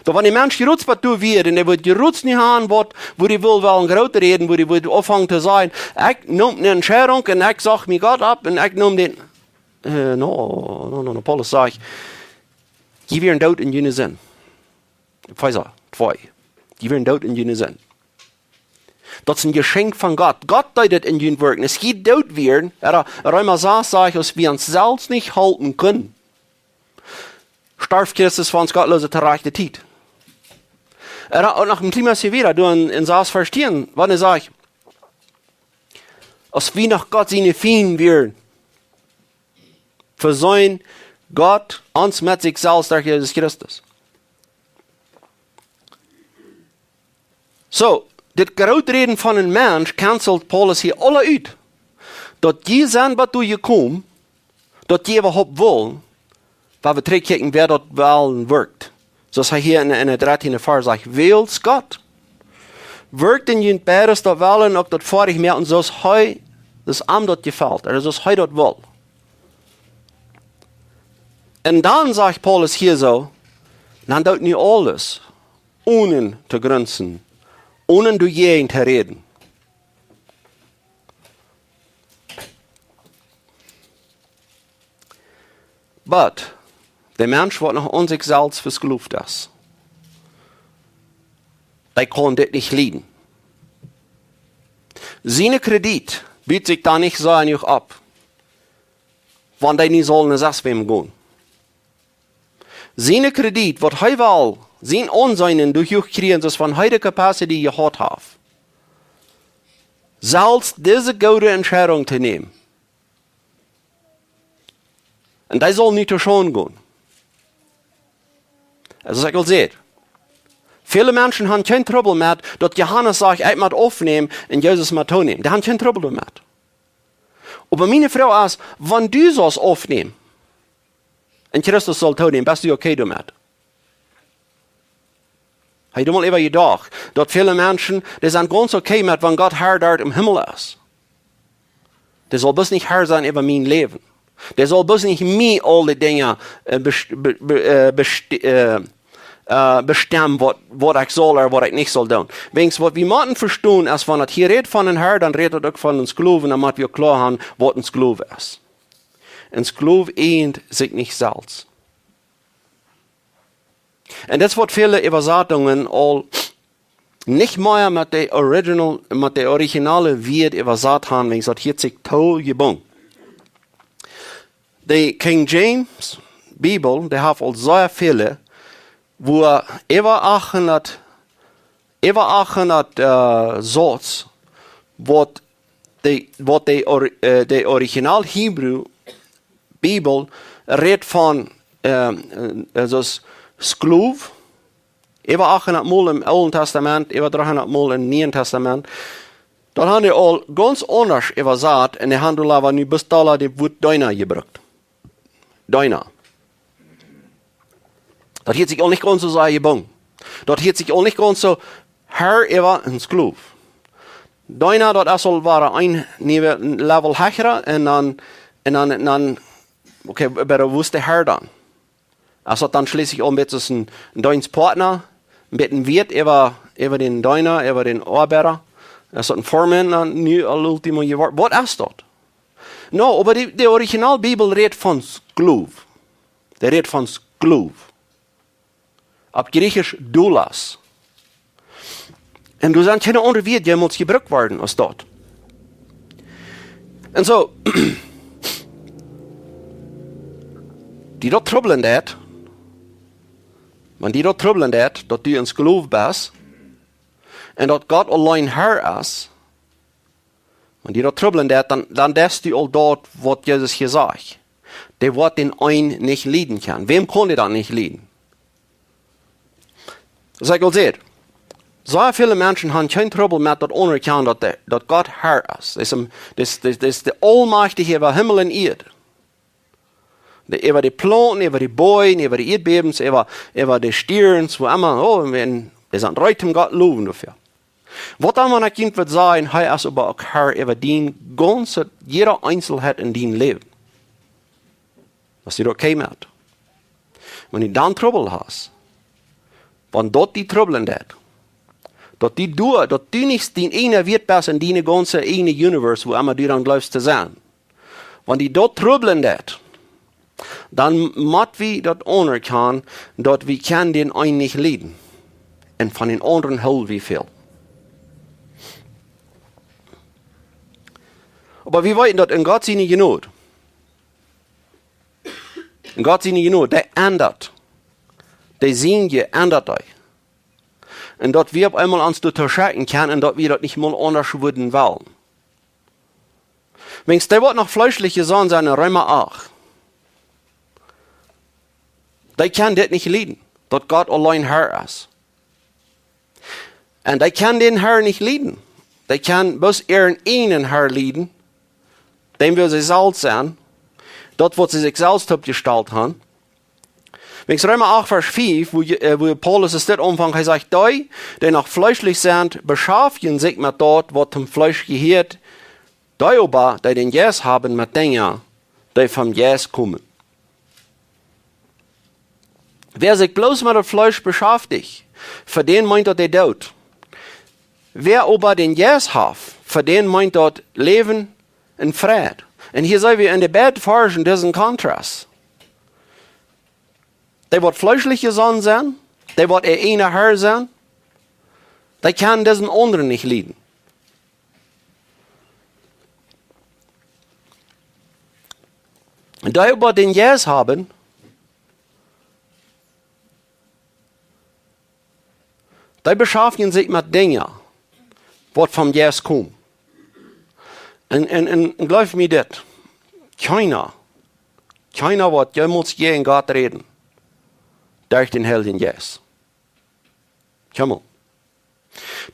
Da wenn ein Mensch gerutzt was du wird, und er wird gerutzt nicht haben, wo die will wollen groß reden, wo die will anfangen zu sein, ich nehme eine Entscheidung und ich sag mir Gott ab und ich nehme den, no, Paulus sagt, die werden dort in jenen Sinn. Pfizer, 2. Die werden dort in jenen Sinn. Das ist ein Geschenk von Gott. Gott deutet in den Wirken. Es geht dort werden, einmal sagt, dass wir uns selbst nicht halten können. Starf Christus von uns gottlose terreichte Tiet. Und nach dem Klima hier wieder, du in Saas verstehen, wann er sagt, als wir nach Gott seine Fienden werden, versäuen Gott uns mit sich selbst durch Jesus Christus. So, das Grautreden von einem Mensch cancelt Paulus hier alle uit. Dat die zijn wat du gekommen, dat die überhaupt wollen, weil wir terugkijken, wer dort wel wirkt. Zoals hij hier in der 13. Vers sagt, wählt Gott. Wirkt in jen beides dat wel en ook dat vorig meer, en zoals hij, das am dort gefällt, oder zoals hij dort will. Und dann sagt Paulus hier so, dann tut nicht alles, ohne zu grenzen, ohne durch jeden zu reden. But, der Mensch wird nach uns selbst versklavt ist. Der kann das nicht leiden. Seine Kredit bietet sich da nicht so einfach ab, wenn die nicht sollen es wem gehen. Seine Kredit wird hij wel zijn Anseinen durchkriegen, das von heute Capacity gehabt hat. Selbst diese gute Entscheidung zu nehmen. Und die soll nicht schon gehen. Also ich will sehen. Viele Menschen haben kein Trouble mit, dass Johannes sagt, ich muss aufnehmen und Jesus muss nehmen. Die haben kein Trouble damit. Aber meine Frau ist, wenn du sollst aufnehmen, und Christus soll nehmen, bist du okay damit? Hey, du mal über gedacht, dass viele Menschen, die sind ganz okay mit, wenn Gott Herr dort im Himmel ist. Der soll bloß nicht Herr sein über mein Leben. Der soll bloß nicht mir alle Dinge bestimmen, was ich soll oder was ich nicht soll tun. Wenigstens, was wir müssen verstehen, ist, wenn es hier redet von den Herrn, dann redet es auch von uns Glauben, dann müssen wir klar haben, was uns Glauben ist. Uns Glauben ehnt sich nicht selbst. Und das wird viele Übersetzungen all nicht mehr mit der originale Wort übersetzt haben, wenn ich sage, hier sich toll gebung. Die King James Bibel, der hat all sehr viele, wo über 800 Satz, was die Original Hebrew Bibel redet von, also Sklav, über 800 Mal im Alten Testament, über 300 Mal im Neuen Testament. Dort haben die all ganz anders übersetzt, und die haben aber nicht bis dahin die Wort Deiner gebraucht. Deiner. Das hat sich auch nicht ganz so sehr gebungen. Das hat sich auch nicht ganz so Herr über ein Sklav. Deiner, das war ein Level höher, und dann, okay, aber wo ist der Herr dann? Also dann schließlich auch mit ein deutschen Partner, mit einem Wirt über den Deiner, über den Arbeiter. Also ein Foreman, nu all'ultimo geworden. Was ist das? No, aber die Originalbibel redet von Sklav. Der redet von Sklav. Ab Griechisch Doulas. Und du sagst, keine andere Wort, die muss gebraucht werden als dort. Und so, die dort trubbeln dat, wenn die dort trubbeln dat, dass du ein Sklav bist, und dass Gott allein Herr ist, wenn die dort trubbeln dat, dann lässt du all dort, was Jesus gesagt. Der wird den einen nicht leiden kann. Wem konnte das nicht leiden? Sag ich seht, so viele Menschen haben kein Trouble mit das anerkennen, dass Gott Herr ist. Das ist der Allmächtige über Himmel und Erde. Über die Planten, über die Bäume, über die Erdbebens, über die Stirns, wo immer, wir sind reitem Gott loben dafür. Was dann ein Kind wird sagen, er ist aber auch Herr über den ganzen, jeder Einzelheit in deinem Leben. Was dir okay macht. Wenn du dann Trouble hast, wenn dort die Trouble hat, dass du nicht den eine wird besser in deine ganze eine Universe, wo immer du dann glaubst zu sein. Wenn die dort Trouble hat, dann muss wir das anerkennen, dass wir können den einen nicht leiden. Und von den anderen hell wie viel. Aber wir wissen, dass in Gott seine Genot, der ändert. Der Segen ändert euch. Und dass wir auf einmal uns unterscheiden können und dass wir das nicht mal anders würden wollen. Wenn es der wird noch fleischliche Sohn sein, Römer 8. Die kann das nicht leiden, dass Gott allein Herr ist. Und die kann den Herr nicht leiden. Die kann bloß ihren einen Herr leiden, dem wir sie selbst sein, dort wo sie sich selbst gestaltet haben. Wenn es Römer 8, Vers 5, wo Paulus es dort umfängt, er sagt, die noch fleischlich sind, beschaffen sich mit dort, was zum Fleisch gehört, die aber, die den Jes haben, mit Dingen, die vom Jes kommen. Wer sich bloß mit dem Fleisch beschäftigt, für den meint er der Tod. Wer aber den Jes hat, für den meint er Leben in Frieden. Und hier sehen wir in der Bett forschen diesen Kontrast. Der wird fleischliche Sohn sein, der wird eine Herr sein, der kann diesen anderen nicht leiden. Und die aber den Jes haben, die beschaffen sich mit Dingen, was vom Jes kommt. Und glaub mir das, keiner wird jemals je in Gott reden, durch den Heiligen Jes. Keiner.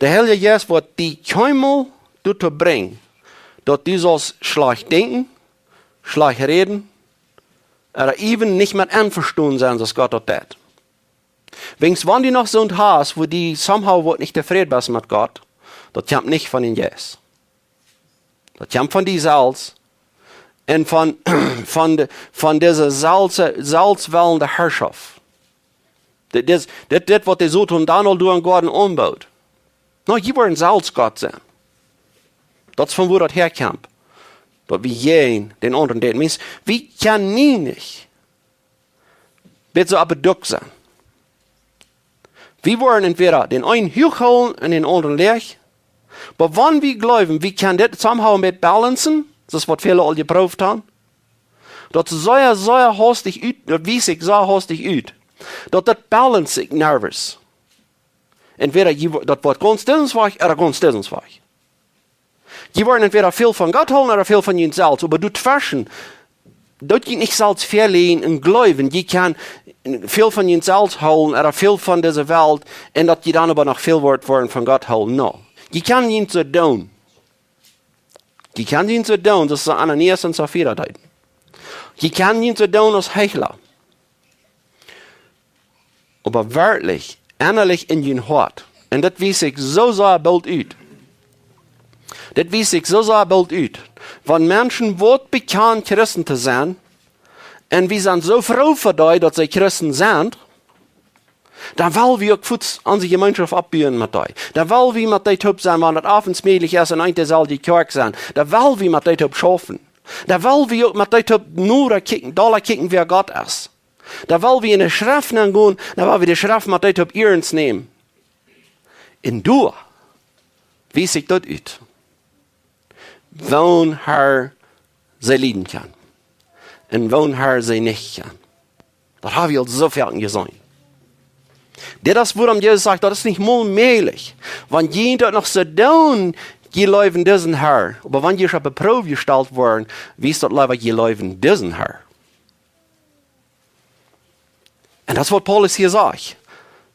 Der Heilige Jes wird die keinmal dazu bringen, dass du sollst schlecht denken, schlecht reden, oder even nicht mehr einverstanden sein, dass Gott das tut. Wenn die noch so ein hast, wo die somehow nicht zufrieden bist mit Gott, das kommt nicht von den Jes. Das kommt von dir selbst und von dieser salzwellenden Herrschaft. Das, was der so tun, dann durch den Garten umbaut. No, die wollen selbst Gott sein. Das ist von wo das herkommt. Dass wir jeden, den anderen, den Menschen, wir können nie nicht bitte so abgeduckt sein. Wir wollen entweder den einen hochholen und den anderen leg. Aber wenn wir glauben, wir können das somehow mit balancen, das ist was viele all geprüft haben, das sehr hastig ut, das weiß ich sehr hastig ut, das balance ich nervös. Entweder das wird ganz dissensweich oder ganz dissensweich. Die wollen entweder viel von Gott holen oder viel von ihnen selbst, aber du twaschen, dat je nicht selbst verlegen und glauben, die kann viel von ihnen selbst holen oder viel von dieser Welt und dass die dann aber noch viel Wort von Gott holen. No. Die kann ihnen so tun. Die kann ihnen so tun, das ist Ananias und Sapphira deuten. Die kann ihnen so tun als Heuchler. Aber wirklich, innerlich in ihren Hort, und das weiß ich so sehr bald ut. Das weiß ich so sehr bald ut. Wenn Menschen wird bekannt, Christen zu sein, und wir sind so froh für die, dass sie Christen sind, dann wollen wir auch Fuß an die Gemeinschaft abbiegen mit die. Dann wollen wir mit die Top sein, wenn das abends möglich ist und eine soll die Kirche sein. Dann wollen wir mit die Top schaffen. Dann wollen wir auch mit die Top nur kicken, wer Gott ist. Dann wollen wir in die Schrift gehen, dann wollen wir die Schrift mit die Top ernst nehmen. Und du, wie sich das ut? Wann Herr sie lieben kann. Und wann Herr sie nicht kann. Das haben wir so viel gesehen. Das, worum Jesus sagt, das ist nicht mal möglich. Wenn jeder noch so tun, die leben diesen Herr. Aber wenn die schon beprobt gestellt worden, wie ist das leider, die leben diesen Herr. Und das, was Paulus hier sagt.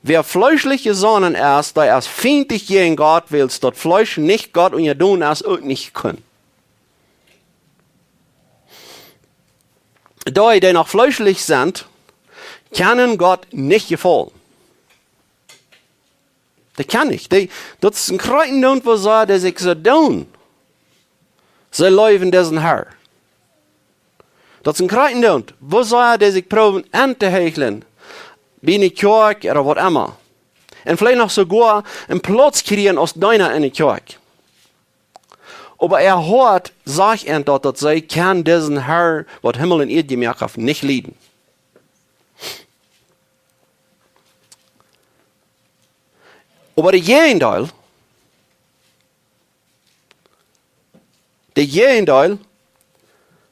Wer fleischlich gesonnen ist, der ist feindlich gegen Gott, will das Fleisch nicht Gott und ihr tun es auch nicht können. Die noch fleischlich sind, können Gott nicht gefallen. Das kann nicht. Das ist ein Kreuten, wo sagt, dass ich so tun. Sie leben diesen Herr. Das ist ein Kreuten, wo sagt, dass ich proben anzuhecheln. Wie eine Kirche oder was immer. Und vielleicht noch sogar einen Platz kriegen aus deiner in der Kirche. Aber hört, sagt er dort, dass sie kann diesen Herr, was Himmel und Erde gemacht haben, nicht leiden. Aber der Gegenteil,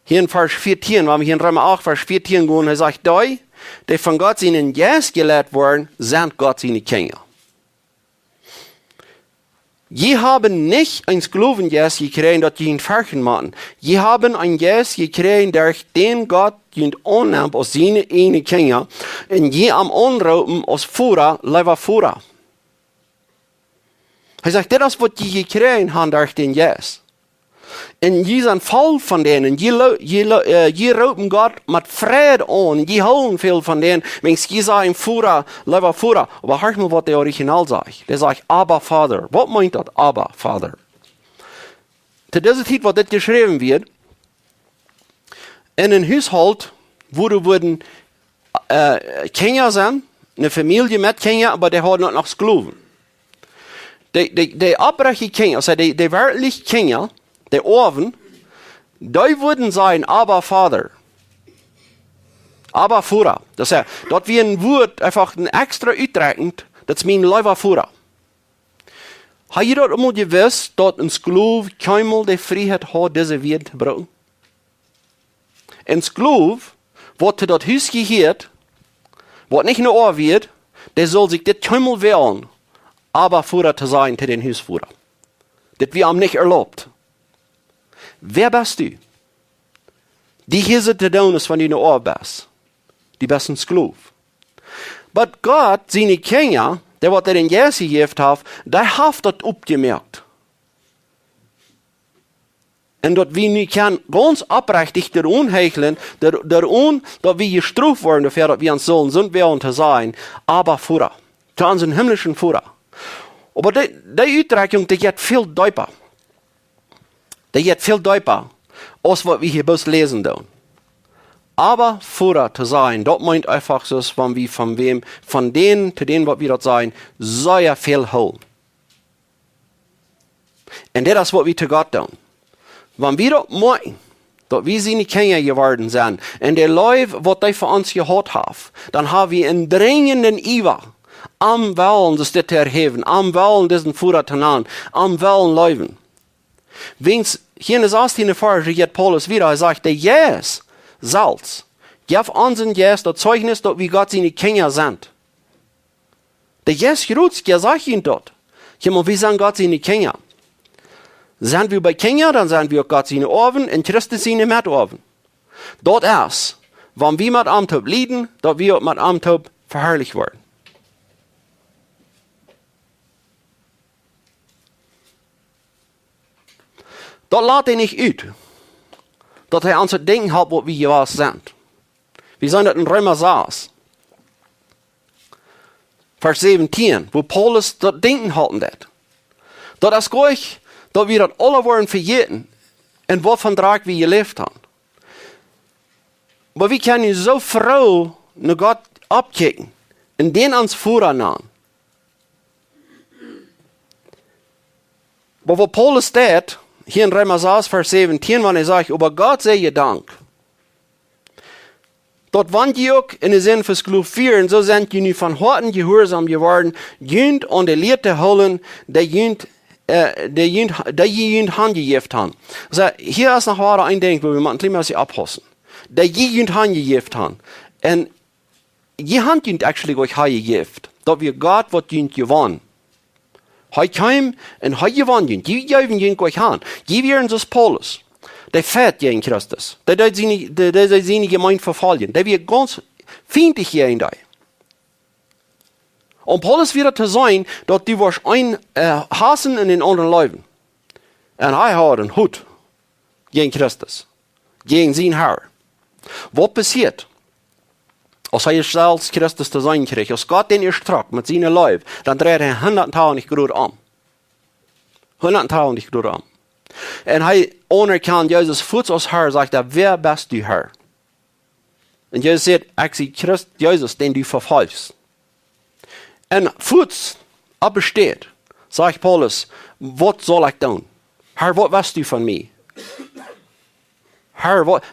hier in Vers 14, wenn wir hier in Römer 8, Vers 14 gehen, er sagt, die von Gott ihnen jetzt gelehrt worden, sind Gott seine Kinder. Je haben nicht ein Glauben jetzt gekriegt, dass sie ihn verchen machen. Je haben ein Yes gekriegt, durch den Gott ihn annimmt als seine eine Kinder, und je am Anrauben als Führer, lieber Führer. Er sagt, das ist, was die gekriegt haben durch den Yes. Und die sind voll von denen. Die rufen Gott mit Frieden an. Die holen viel von denen. Wenn sie sagen, Führer, lieber Führer. Aber hör mal, was der Original sagt. Der sagt, Abba, Vater. Was meint das? Abba, Vater. Zu dieser Zeit, wo das geschrieben wird, in einem Haushalt, wo du wurden Kinder sind, eine Familie mit Kindern, aber die haben noch Sklaven. Die abbrechen Kinder, also die wirklichen Kinder, die Orven, die würden sein, aber Vater. Aber Führer. Das heißt, dort wie ein Wort einfach ein extra uitreikend, das meint lieber Führer. Hast du dort einmal gewusst, dass ein Sklave keinmal die Freiheit hat, diese Welt zu brauchen? Ein Sklave, was zu dort Haus gehört, was nicht nur Ohr wird, der soll sich das keinmal wählen, aber Führer zu sein, zu den Hausführer. Das wird ihm nicht erlaubt. Wer bist du? Die hier sind zu tun, ist, wenn du eine Ohr bist. Die bist ein Sklave. Aber Gott, seine Kinder, der was den Jesus gegeben hat, der hat das abgemerkt. Und dass wir nicht ganz abrechtig der unheucheln, dass wir gestraft worden dafür, dass wir uns sollen, sind wir unter sein, aber Führer. Zu unseren himmlischen Führer. Aber die Utreckung, die geht viel tiefer. Die geht viel tiefer, als was wir hier bloß lesen tun. Aber Führer zu sein, das meint einfach so, von denen, zu denen, was wir dort sein, sehr viel holen. Und das ist, was wir zu Gott tun. Wenn wir das meinen, dass wir seine Kinder geworden sind, und der Leib, was die für uns gehabt haben, dann haben wir einen dringenden Iver, am Wollen das zu erheben, am Wollen diesen Führer zu nehmen, am Wollen leben. Wenn's hier in der 18. Vers geht Paulus wieder, er sagt, der Jesus Salz, gib uns ein Jesus das Zeugnis, dass wir Gott seine Kinder sind. Der Jesus Rutsch, der sagt ihn dort, wir sind Gott seine Kinder. Sind wir bei Kinder, dann sind wir Gott seine Ohren und Christus seine Mitohren. Dort ist, wenn wir mit Amtub leiden, dass wir mit Amtub verherrlicht werden. Dort lässt er nicht aus, dass er uns zu denken hat, was wir gewesen sind. Wir sind dort in Römer 6, Vers 17, wo Paulus dort denken hat. Dort ist gleich, dass wir dort alle wollen vergeten, und wovon Tag wir gelebt haben. Aber wir können so froh nach Gott abkicken, und den ans Führer nehmen. Aber wo Paulus steht, hier in Römer 6, Vers 17, wenn er sagt, aber Gott sei ihr Dank. Dort wann die auch in den Sinn fürs Glauben führen, so sind die nu von Horten gehorsam geworden, jünd und der Lehrte holen, der jünd handgejeft haben. Also, hier ist noch wahre ein Ding, wo wir mal ein bisschen abhossen. Der jünd handgejeft haben. Und je hand jünd actually euch handgejeft, dass wir Gott was jünd gewonnen. Hij kwam en hij gewann jünd. Die geven jünd euch han. Die wären so Paulus. Der fährt gegen Christus. Der seine Gemeinde verfallen. Der wird ganz feindlich gegen die. Und Paulus wird zu sein, dass die was ein hassen in den anderen Leben. Und er hat einen Hut gegen Christus. Gegen sein Herr. Was passiert? Als hij zelfs Christus te zijn kreeg, als Gott den eerst trok met zijn Leib, dann dreht er 180 Grad om. 180 Grad om. En hij onderkent Jezus voets als Herr, sagt er, wer bist du Herr? En Jezus zegt, ik zie Christ, Jezus, den du verfolgst. En voets abbesteht, sagt Paulus, wat soll ich tun? Herr, wat weißt du von mir? Herr, wat,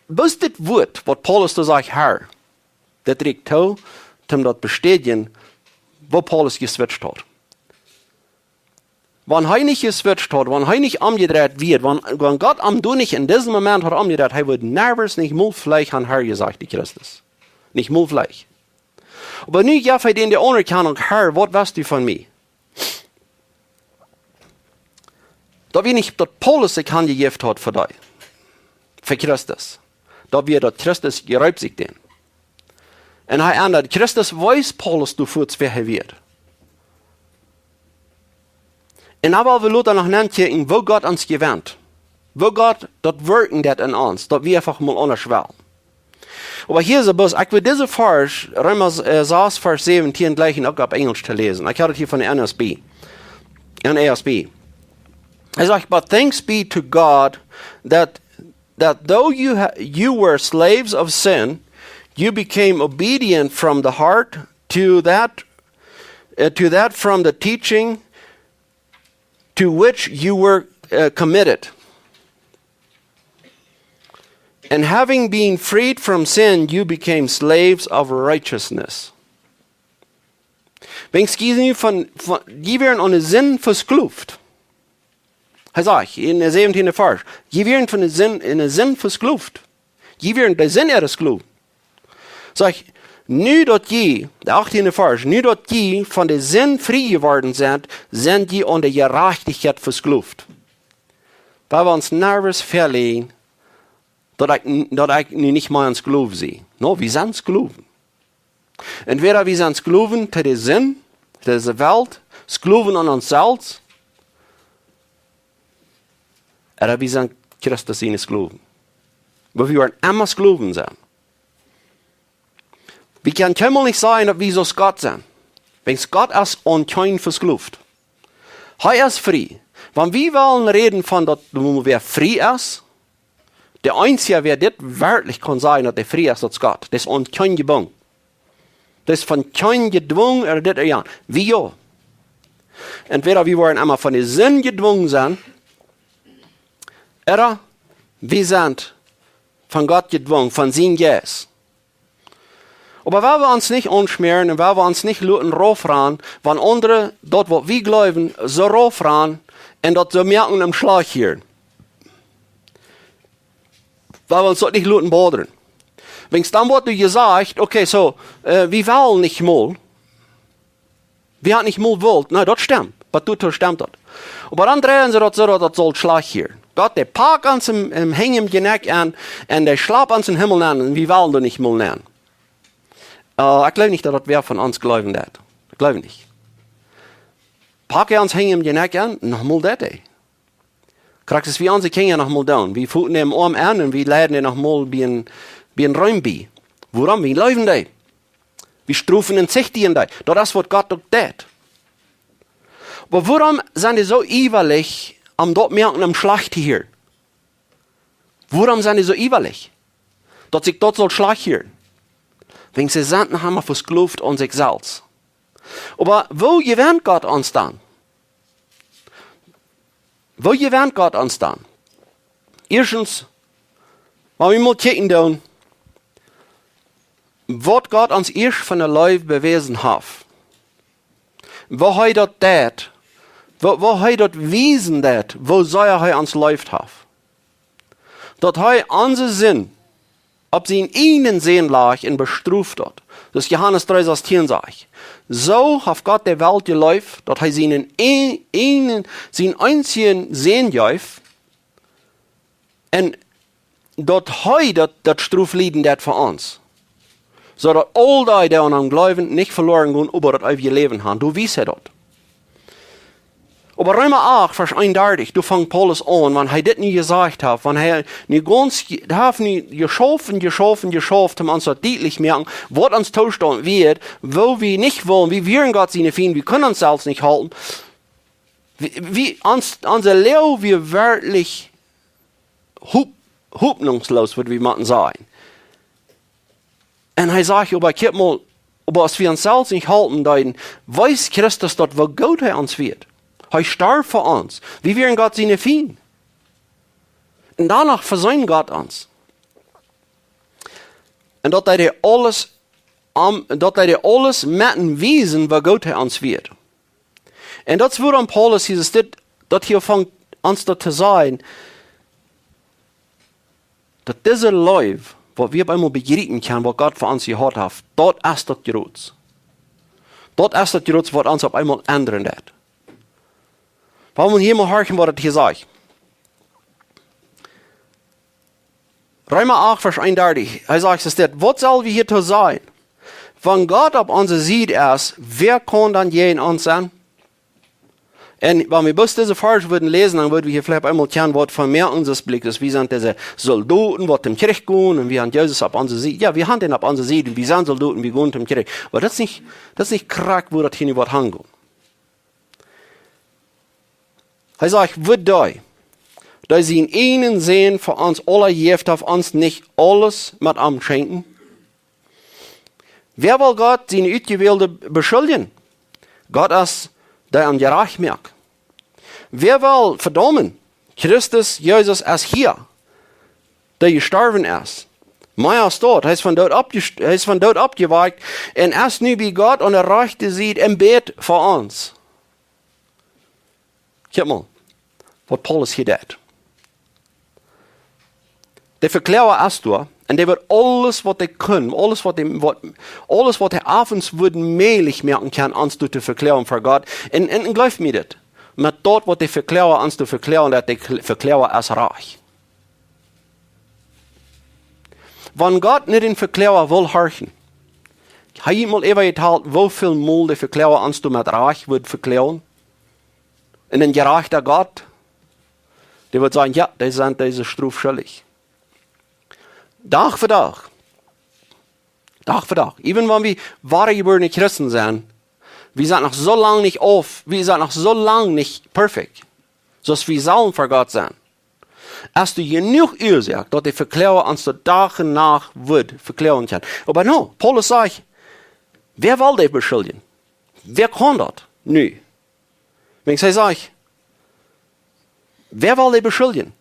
was dit Wort, wat Paulus da sagt, Herr, das trägt zu, das bestätigen, wo Paulus geswitcht hat. Wenn er nicht geswitcht hat, wenn er nicht umgedreht wird, wenn Gott am du nicht in diesem Moment hat umgedreht, er wird nervös nicht mal vielleicht an Herr gesagt, die Christus. Nicht mal vielleicht. Aber nu ja für den der Anerkennung, Herr, was weißt du von mir? Da wir nicht, dass Paulus sich angegeben hat für dich, für Christus, da wir, dass Christus geräubt sich den. Und er ändert, Christus weiß Paulus, du führst, wer er wird. Und aber wir Luther noch nennen, wo Gott uns gewähnt. Wo Gott dort wirken das in uns, dass wir einfach mal unterschwellen. Aber hier ist es, ich will diese Vers, Römer 6, Vers 17, gleich auch auf Englisch zu lesen. Ich habe das hier von der NASB. Er sagt, but thanks be to God that though you were slaves of sin, you became obedient from the heart to that from the teaching to which you were committed. And having been freed from sin, you became slaves of righteousness. Wenn es die werden ohne Sinn verskluft. Er sagt, in der 17. Vers, die werden von der Sinn verskluft. Die werden der Sinn ihres Skluft. Sag, nu dat die, der 18. Vers, nu dat die von der Sinn frei geworden sind die unter Gerechtigkeit verskluft. Weil wir uns nervös verlegen, dass ich nicht mal ans Glauben sehe. No, wir sind Sklaven. Entweder wir sind Sklaven zu der Sinn, zu dieser Welt, Sklaven an uns selbst, oder wir sind Christus seine Sklaven. Aber wir werden immer Sklaven sein. Wir können keinmal nicht sagen, dass wir so Gott sind. Wenn Gott ist anscheinend versklavt. Er ist frei. Wenn wir wollen reden von, dass wer frei ist, Der Einzige, wer das wirklich kann sagen, dass der frei ist als Gott, das ist uns kein Gebung. Das ist von kein gedwungen oder das ja. Wie ja. Entweder wir wollen einmal von der Sinn gedwungen sein, oder wir sind von Gott gedwungen, von sein Yes. Aber weil wir uns nicht anschmieren und weil wir uns nicht luten rauffahren, wenn andere dort, wo wir glauben, so rauffahren und dort so merken im Schlag hier. Weil wir uns dort nicht luten bodern. Wenn es dann wird gesagt, okay, so, wir wollen nicht mal. Wir haben nicht mal wollt. Nein, das stimmt. Was du stimmt das. Aber dann drehen sie das so, das soll Schlag hier. Gott, der packt uns im Hängen im Genick an und der schlapp uns den Himmel an und wir wollen das nicht mal nennen. Ich glaube nicht, dass das wer von uns glauben wird. Ich glaube nicht. Pack uns hängen im Genick an, nochmal das, ey. Kriegst es wie unsere Kinder nochmal down. Wir fühlen den Arm an und wir leiden ihn nochmal wie ein Räumbi. Warum? Wir laufen da. Wir strufen in sich die in da. Das wird Gott doch tät. Aber warum sind die so ewig am dort merken am Schlacht hier? Warum sind die so ewig? Dass sich dort soll Schlag hier. Wenn sie sind, haben wir verskluft an sich selbst. Aber wo gewinnt Gott uns dann? Wo gewinnt Gott uns dann? Erstens, wenn wir mal kicken tun, was Gott uns erst von der Leib bewiesen hat. Wo er dort tät, wo er dort wiesen tät, wo soll er uns läuft hat. Dort er unser Sinn, ob sie in ihnen sehen lag, und bestruft dort. Das ist Johannes 3, Vers 10 sagt. So hat Gott der Welt geläuft, dass er seinen einzigen Sehen läuft, und dort er das Struflieden dat für uns. So dass all die an am Glauben nicht verloren gehen, aber das ewige Leben haben. Du weißt ja das. Aber Römer 8, Vers 31, du fängst Paulus an, wenn er das nicht gesagt hat, wenn er nicht ganz, nicht geschaffen, um uns das deutlich merken, was uns Zustand wird, wo wir nicht wollen, wie wir in Gott seine finden, wir können uns selbst nicht halten, wie unser Leben wir wirklich hoffnungslos, würde wir mal sagen. Und er sagt, aber guck mal, aber als wir uns selbst nicht halten, dann weiß Christus dort, wo Gott er uns wird. Er starb für uns. Wie wir in Gott seine finden. Und danach versöhnt Gott uns. Und dort hat er alles mit dem Wesen, wo Gott er uns wird. Und das wird an Paulus, das hier fängt uns zu sagen, dass dieser Leib, was wir einmal begreifen können, was Gott für uns gehört hat, dort ist das Gerüst. Dort ist das Gerüst, was uns auf einmal ändern wird. Wollen wir hier mal hören, was das hier sagt. Römer 8, Vers 31. Er sagt es dort, was soll wir hier zu sein? Wenn Gott auf uns sieht ist, wer kann dann je in uns sein? Und wenn wir bloß diese Vers würden lesen, dann würden wir hier vielleicht einmal kennen, was von mehr unseres Blickes. Wir sind diese Soldaten, die im Krieg gehen, und wir haben Jesus auf unserer Seite. Ja, wir haben den auf unserer Seite, wir sind Soldaten, wir gehen im Krieg. Aber das ist nicht krack, wo das hier nicht hängt. Er sagt, wird da sie in ihnen sehen, für uns alle Jeft auf uns nicht alles mit am schenken. Wer will Gott seine Ausgewählte beschuldigen? Gott ist, der an gerecht merkt. Wer will verdammen? Christus, Jesus ist hier, der gestorben ist. Meier ist dort, er ist von dort abgeweicht, und er ist nu bei Gott und er reichte sie im Bett für uns. Guck mal, was Paulus hier tut. Der Verklärer ist da, und der wird alles, was er kann, alles, was er abends würden mählich merken kann, ans zu verklären für Gott. Und glaub mir das. Mit dort, was der Verklärer ans zu verklären, der Verklärer ist reich. Wenn Gott nicht den Verklärer will horchen, habe ich mal geteilt, wie viel Mal der Verklärer ans zu mit reich wird verklären? Und ein gerechter Gott, der wird sagen, ja, die sind diese Struf schuldig. Tag für Tag. Even wenn wir wahre geborene Christen sind, wir sind noch so lange wir sind noch so lange nicht perfekt, dass wir sollen für Gott sein. Als du genug Ursache, dass die Verklärung ans der Tag nach wird verklären kann. Aber no, Paulus sagt, wer will dich beschuldigen? Wer kann das? Nö. Wenn ich sage, wer will dich beschuldigen?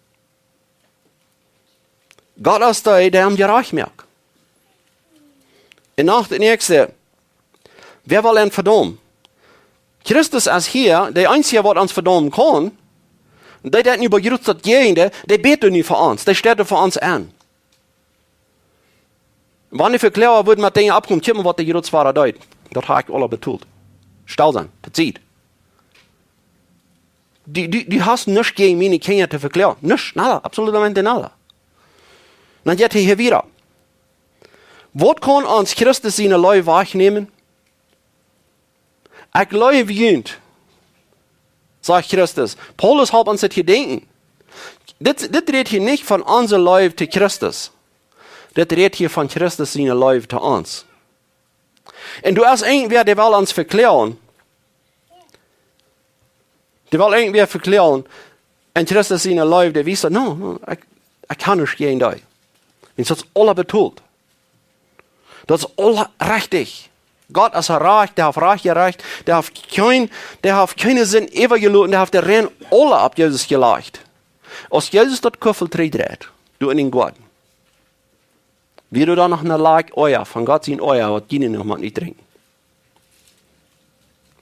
Gott ist der ihm gerecht macht. Und nach der nächste, wer will ihn verdammen? Christus ist hier, der Einzige, der uns verdammen kann. Und der nicht über Jesus das Gehende, der betet nicht für uns, der steht für uns an. Wenn ich verklären würde, mit Dingen abkommen, kippen, was der Jesus zwar deut. Das habe ich alle betont. Still sein, das sieht. Du hast nichts gegen meine Kinder zu verklären. Nichts, nada, absolutamente nada. Dann geht hier wieder. Was kann uns Christus seine Leute wahrnehmen? Ich glaube, sagt Christus. Paulus hat uns das hier denken. Das redet hier nicht von unserem Leib zu Christus. Das redet hier von Christus seine Leib zu uns. Und du hast irgendwer, der will uns verklären. Der will irgendwer verklären. Und Christus seine Leib, der weiß, no, ich kann nicht gegen dich. Und das ist alles betont. Das ist alles richtig. Gott ist reich, der hat reich gerecht, der hat keinen Sinn übergelogen, der hat der rein alle ab Jesus gelegt. Als Jesus das Köffel dreht, du in den Gott, wie du da noch eine Lage Euer, von Gott sein Euer, was die noch mal nicht trinken.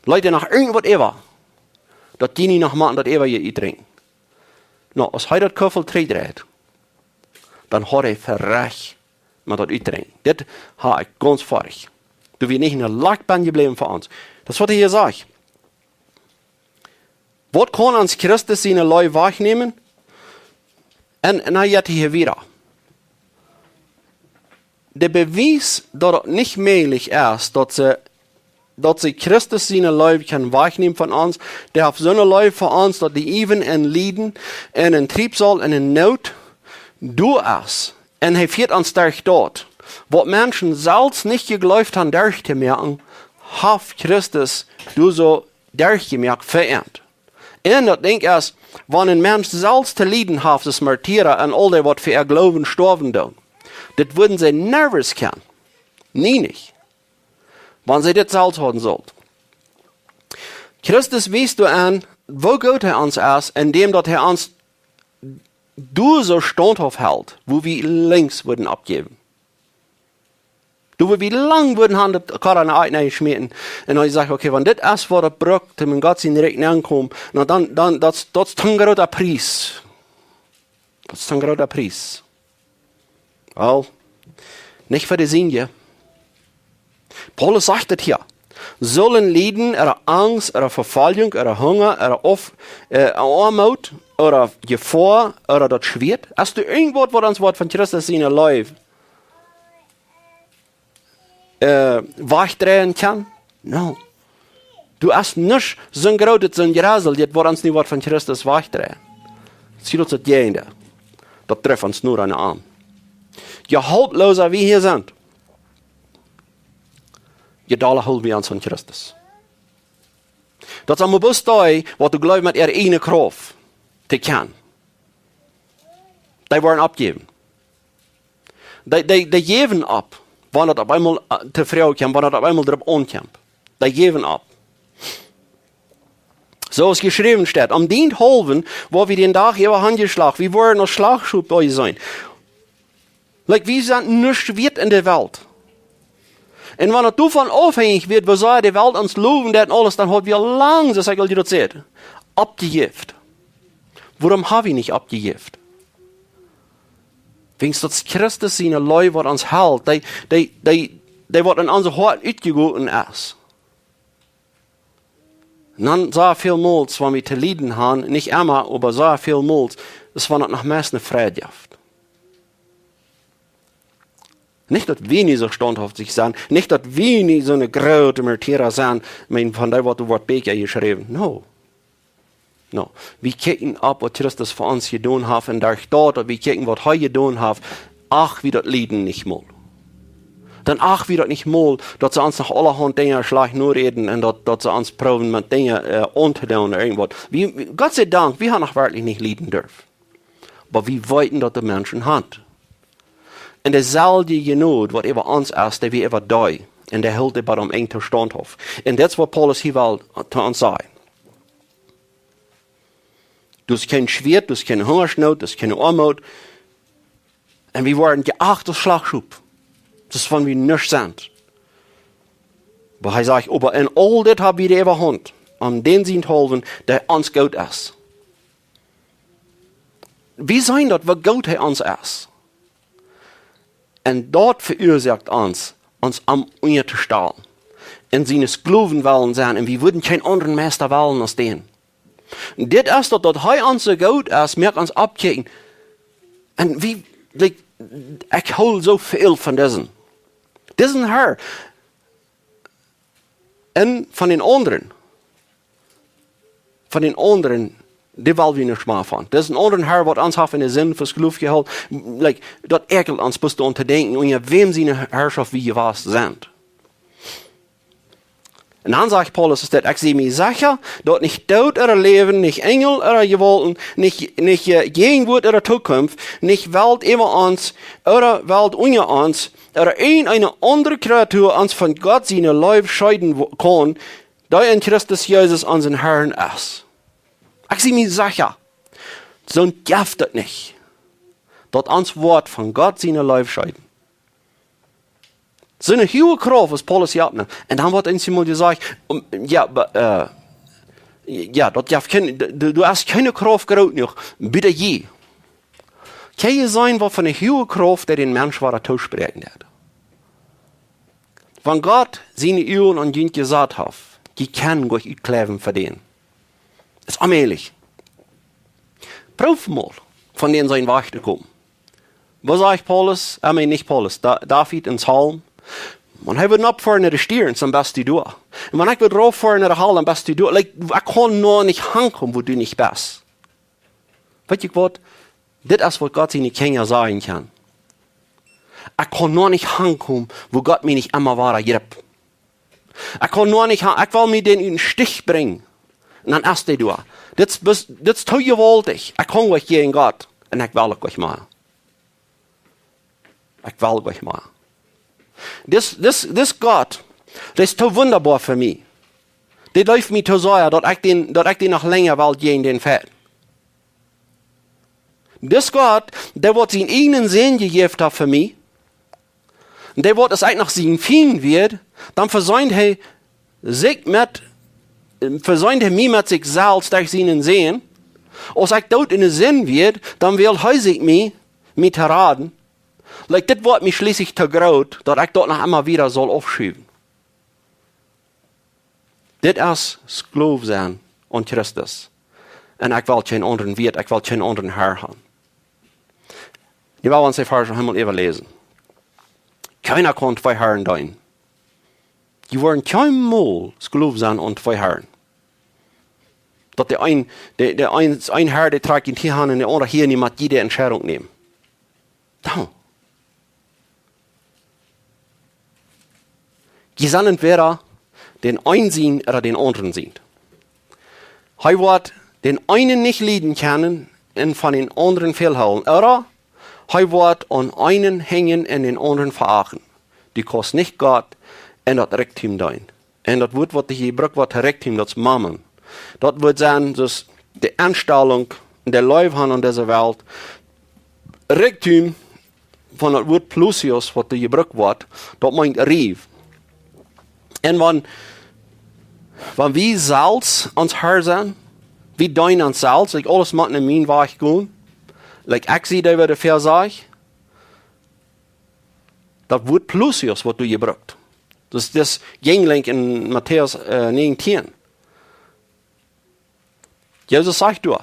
Leute, nach irgendwas ever, dass die noch mal das ever nicht trinken. No, als er das Köffel dreht, dann hat er verrecht, man das nicht trinken. Das habe ich ganz fertig. Du wirst nicht in der Lackbahn geblieben für uns. Das ist, was er hier sagt. Was kann uns Christus seine Leute wahrnehmen? Und dann geht er hier wieder. Der Beweis, dass es nicht möglich ist, dass sie Christus seine Leute kann wahrnehmen von uns, der hat so eine Leute für uns, dass die even in Leiden, in Triebsal, in Not, du es. Und er führt uns durch dort. Was Menschen selbst nicht geglaubt haben, durchzumerken, hat Christus du so durchgemerkt verehrt. Und das denke ich, wenn ein Mensch selbst zu leiden hat, das Martyrer und all die, was für ihr Glauben sterben tun, das würden sie nervös kennen. Nie nicht. Wenn sie das selbst haben sollten. Christus wies du an, wo gut er uns ist, indem er uns du so standhaft hält, wo wir links würden abgeben. Du, wie lang würden haben das gerade eine schmieden. Und dann sage ich, okay, wenn das ist, was er braucht, wenn Gott in direkt ankommt, dann das ist ein großer Preis. Das ist ein großer Preis. Well, nicht für die Sünde. Paulus sagt das hier. Sollen Leiden, ihre Angst, ihre Verfallung, ihre Hunger, ihre Armut, oder Gefahr, oder das Schwert? Hast du irgendwas, was uns Wort von Christus in der Leib wachdrehen kann? No. Du hast nicht so ein großes Geräsel, das wird uns nicht Wort von Christus wachdrehen. Sieh uns das Gehende. Das trifft uns nur an den Arm. Je haltloser wir hier sind, je daler holen wir uns von Christus. Dat is allemaal bestaan wat du gelooft met ihrer eigenen Kraft te kan. Die worden abgeben. Die geben ab, wann das auf einmal te Frau kommt, wann das auf einmal drauf ankommt. Die geben ab. So ist geschrieben steht, am dient halben, wo wir den Tag über Handgeschlag, wir wollen noch Schlagschub bei sein. Like, wir sind nichts wert in der Welt. Und wenn es davon abhängig wird, wo soll die Welt uns loben und alles, dann hat wir lang, das ich dir erzählt, abgegift. Warum habe ich nicht abgegift? Wegen dass Christus seine Leute, was uns hält, die was in unser Hart ausgegoten ist. Und dann so vielmals, wenn wir zu leiden haben, nicht immer, aber so vielmals, das war noch meist eine Freude. Nicht, dass wir nicht so standhaft sind, nicht, dass wir nicht so eine große Martyrer sind, von der, was du Wort Beker geschrieben. No. Wir kicken ab, was Christus für uns getan hat, und durch dort, wir kicken, was er getan hat, ach, wie das Leiden nicht mal. Dann ach, wie das nicht mal, dass sie uns nach allerhand Dinge schlecht nur reden, und dass sie uns proben, mit Dingen unterdown oder irgendwas. Gott sei Dank, wir haben noch wirklich nicht leiden dürfen. aber wir weten, dass der Menschen hat. Und dezelfde genoeg wat über uns ist, der wir über da. Und der hält über dem engen Stand auf. Und das, was Paulus hier will, zu uns sagen. Du hast kein Schwert, du hast keine Hungersnot, du hast keine Armut. Und wir waren geachtet als Schlagschub. Das ist, wenn wir nicht sind. Aber er sagt, aber in all das haben wir die Überhand, um den zu helfen, der uns gut ist. Wie sein das, was Gott uns ist? Und dort verursacht uns am Unge zu stellen. In seines Glauben wollen sein, und wir würden keinen anderen Meister wollen als den. Und das ist das, dass er uns so gut ist, merkt uns abkicken. Und wie, ich hole so viel von diesen. Diesen Herr. Und von den anderen, die wollen wir nicht mehr von. Das ist ein anderer Herr, was uns auf in den Sinn fürs Geluf gehalten. Das ekelt uns, bis du unterdenken, und ja, wem seine Herrschaft wie was sind. Und dann sagt Paulus, dass ich sehe mir sicher, dass nicht Tod oder Leben, nicht Engel oder Gewalten, nicht Gegenwart oder Zukunft, nicht Welt über uns oder Welt unter uns, oder eine andere Kreatur uns von Gott seine Leib scheiden kann, da in Christus Jesus unseren Herrn ist. Ich sehe mir sicher, so darf das nicht, dass uns Wort von Gott seine Leib scheiden. So eine hohe Kraft, was Paulus hier abnimmt. Und dann wird uns jemand gesagt, du hast keine Kraft geraucht noch, bitte je. Kann je sein, was von einer hohen Kraft, der den Mensch war, aussprechen hat. Wenn Gott seine Ohren und Jünger gesagt hat, die können euch utklären für den. Das ist allmählich. Prüf mal, von denen sein Wacht kommen. Was sagt Paulus? Nicht Paulus, David in Psalm. Man hij wil opvaren naar de stieren, zijn best te doen. En wanneer ik wil raufvaren naar de hal, dan best te doen. Ik kan nog niet aankomen, wo du niet bist. Weet je wat? Dit is wat God zijn Kinder sagen kan. Ik kan nog niet aankomen, wo Gott mich nicht immer war gibt. Ik kan nog niet ik wil mir den in den Stich bringen. En dan is hij door. Dit is te gewaltig. Ik kan euch gegen Gott. En ik wil euch mal. Ik wil euch mal. Das Gott, das ist so wunderbar für mich. Das läuft mir so sehr, dass ich den noch länger will gehen, den Fett. Das Gott, der wird seinen eigenen Sinn gegeben hat für mich. Und der wird es eigentlich noch sein finden wird, dann versäumt er mich mit sich selbst durch seinen Sinn. Als ich dort in den Sinn wird, dann will er sich mich mit verraten. Das wird mich schließlich zu groß, dass ich dort noch immer wieder soll aufschieben. Das ist Sklav sein und Christus. Und ich will keinen anderen Wirt, ich will keinen anderen Herr haben. Die wollen uns die Verse einmal überlesen. Keiner kann zwei Herren dienen. Die wollen kein Mal Sklav sein und zwei Herren. Dass der ein Herr, der trägt in die Hand und der andere hier nicht mit jede Entscheidung nehmen. Da. Die sollen entweder den einen sehen oder den anderen sehen. Er wird den einen nicht leiden können und von den anderen fehlhalten. Oder er wird an einen hängen und den anderen verachten. Die kostet nicht Gott und das Reichtum dein. Und das wird, was die Brücke wird, Reichtum, das Mammon. Das wird sein, dass die Anstellung der Leute an dieser Welt, Reichtum von das Wort Plusius, was die Brücke wird, das meint Rief. Und wenn wir Salz ans Herr sind, wie dein ans Salz, alles machen in mein Weich gehen, ich sehe, da wird viel sagen, das Wort Plusius, was du gebraucht. Das ist das Gegenlink in Matthäus 19. Jesus sagt du,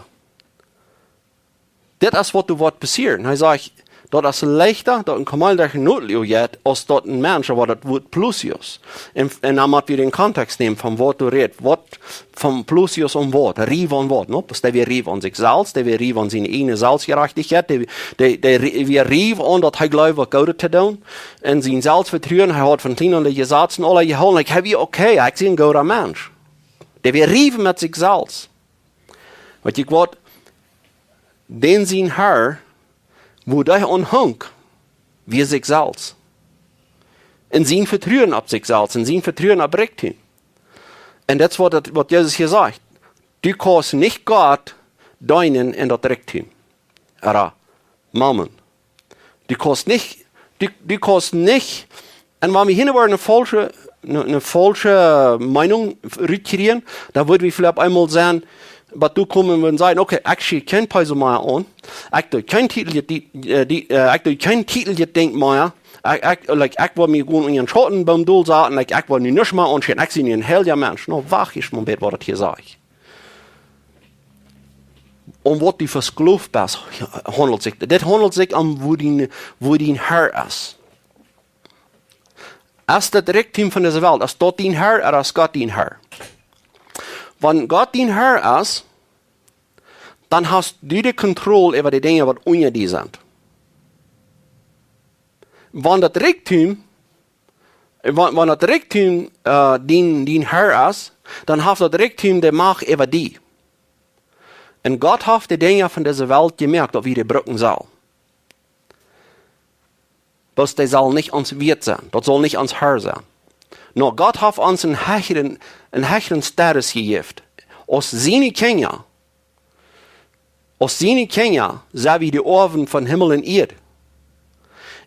das ist, was du wird passieren. Er sagt, das ist leichter, dass ein Kamal notlich hat, als dass ein Mensch, aber das Wort Plusius. Und dann müssen wir den Kontext nehmen, von was du redest. Was vom Plusius und Wort, Rief und Wort. No? Das der wir Rief an sich selbst, der wir Rief an seine eigene Selbstgerechtigkeit, der wir Rief an, dass er glaubt, was Gott zu tun. Und sein Selbstvertrauen, er hat von kleinen Gesetzen alle geholt. Ich habe okay, ich bin ein guter Mensch. Der wir Rief mit sich selbst. Weil ich wollte, den zijn Herr, wo hij onhangt, wie sich selbst. En zijn vertrouwen op zich selbst, en zijn vertrouwen op Reichtum. En dat is wat Jesus hier sagt. Du kannst nicht Gott dienen in das Reichtum. Oder Mammon. Du kannst nicht, und wenn wir hier eine falsche Meinung rüttieren, dann würden wir vielleicht einmal sagen, aber du kommen und sagen, okay, ich schiebe kein Peso mehr an, ich tue kein Titel denken mehr, ich will mir gut in den Schotten beim Dull sagen, ich will nicht mehr anschauen, ich sehe ein helllicher Mensch. No, wach ich mal mit, was das hier sagt. Om wat die geloofbaas handelt zich. Dit handelt zich om wo die Herr ist. Als das Reichtum von dieser Welt, als dort die Herr oder als Gott die Herr. Wenn Gott die Herr ist, dann hast du die Kontrolle über die Dinge, die unter dir sind. Wenn das Reichtum die Herr ist, dann hast das Reichtum die Macht über die. Und Gott hat die Dinge von dieser Welt gemerkt, ob wir die brücken soll. Bloß die soll nicht uns Wirt sein. Das soll nicht uns Herr sein. No, Gott hat uns einen höheren Status gegeben. Aus seinen Kindern, sei wie die Ohren von Himmel und Erde.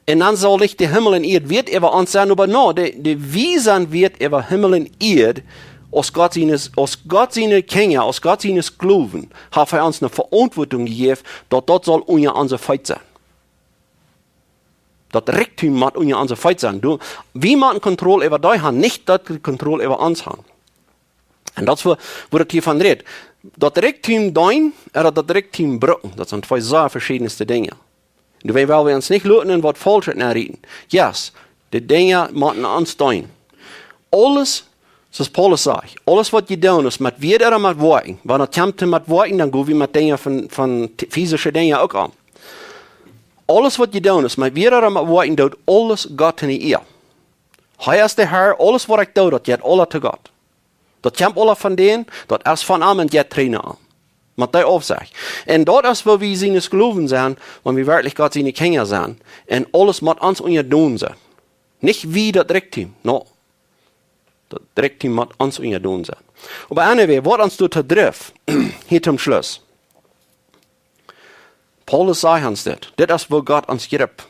Und dann soll nicht die Himmel und Erde wird über uns sein, aber no, die Wiesen wird über Himmel und Erde aus Gott seine Kinder, aus Gott seines Glauben, hat er uns eine Verantwortung gegeben, dass dort soll unser Feind sein. Das Reichtum muss unser Feind sein. Wir müssen Kontrolle über dich haben, nicht das Kontrolle über uns haben. Und das ist, wo das hier von redet. Das Reichtum dein oder das Reichtum brücken, das sind zwei sehr verschiedenste Dinge. Und weil wir uns nicht löten, was falsch ist, reden. Yes, die Dinge müssen uns dein. Alles, zoals Paulus sagt, alles wat je doen is met weer en met woorden. Wanneer het komt met woorden, dan gaan we met dingen van physische dingen ook aan. Alles wat je doen is met weer en met woorden, doet alles God in de eer. Hij is de Heer, alles wat ik doe, dat gaat alle te God. Dat komt alle van denen, dat is van hem en gaat trainen aan. Met die opzegt. En dat is waar we zijn geloven zijn, wanneer we werkelijk God zijn Kinder zijn. En alles moet ons doen zijn. Niet wie dat Reichtum, no. Dat Reichtum moet ons doen zijn. Aber anyway, wat ons doet drif, hier zum Schluss. Paulus sagt uns dit. Dit is wo Gott ons gibt.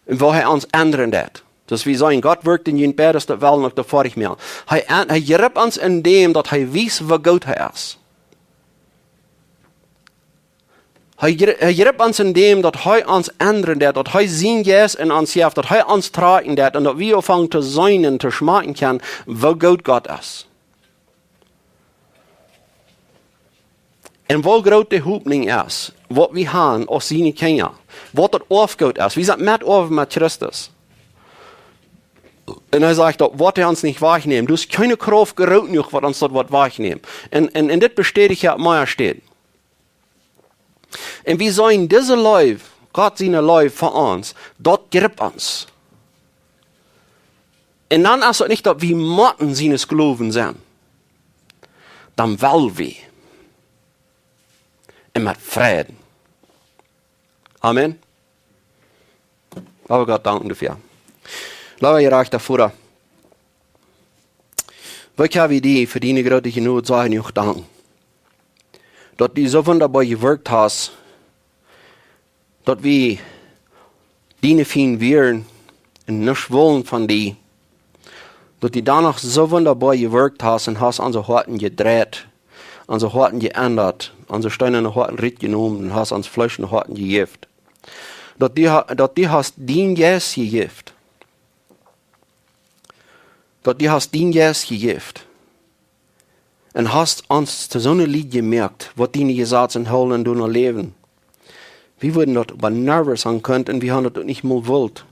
Und wo hij ons ändern dat. Dus we sagen, Gott wirkt in jen beides dat wel nog de vorig meer. Hij gibt ons in dem, dat hij weet wie goed hij is. Hij gibt ons in dem, dat hij ons ändern dat hij zien jes in ons heeft, dat hij ons tragen dat, en dat we anfangen te zijn en te schmaken kunnen, wie goed God is. En hoe groot de hoopning is, wat we hebben als zijn kinderen, wat het aufgoed is. We zijn met over met Christus. En hij zegt dat wat hij ons niet wegneemt. Dus keine Kraft groot genoeg wat ons dat wat wegneemt. En dit bestätigt ja Majestät. En we zijn deze Leib, Gott zijn Leib voor ons, dat gibt ons. En dan is het niet dat we moeten zijn geloven zijn. Dan wel we. En met vrede. Amen. Laten we God danken dafür. Laten we je recht daarvoor. Wat kan we die voor die grote genoeg zeggen nog danken? Dat die zo wunderbar gewerkt hast, dat we die fien wären en nicht wollen von die, dat die danach so wunderbar gewerkt hast und hast unsere Horten gedreht, unsere Horten geändert, unsere steinerne Horten ritt genommen und hast uns fleischende Horten gegift. Dat die hast den Jes gegift. Dat die hast den Jes gegift. En hast ons zu so einer Lied gemerkt, was die gesagt sind, holen und nur leben. Wir würden dort aber nervös sein können und wir haben das nicht mal wollt.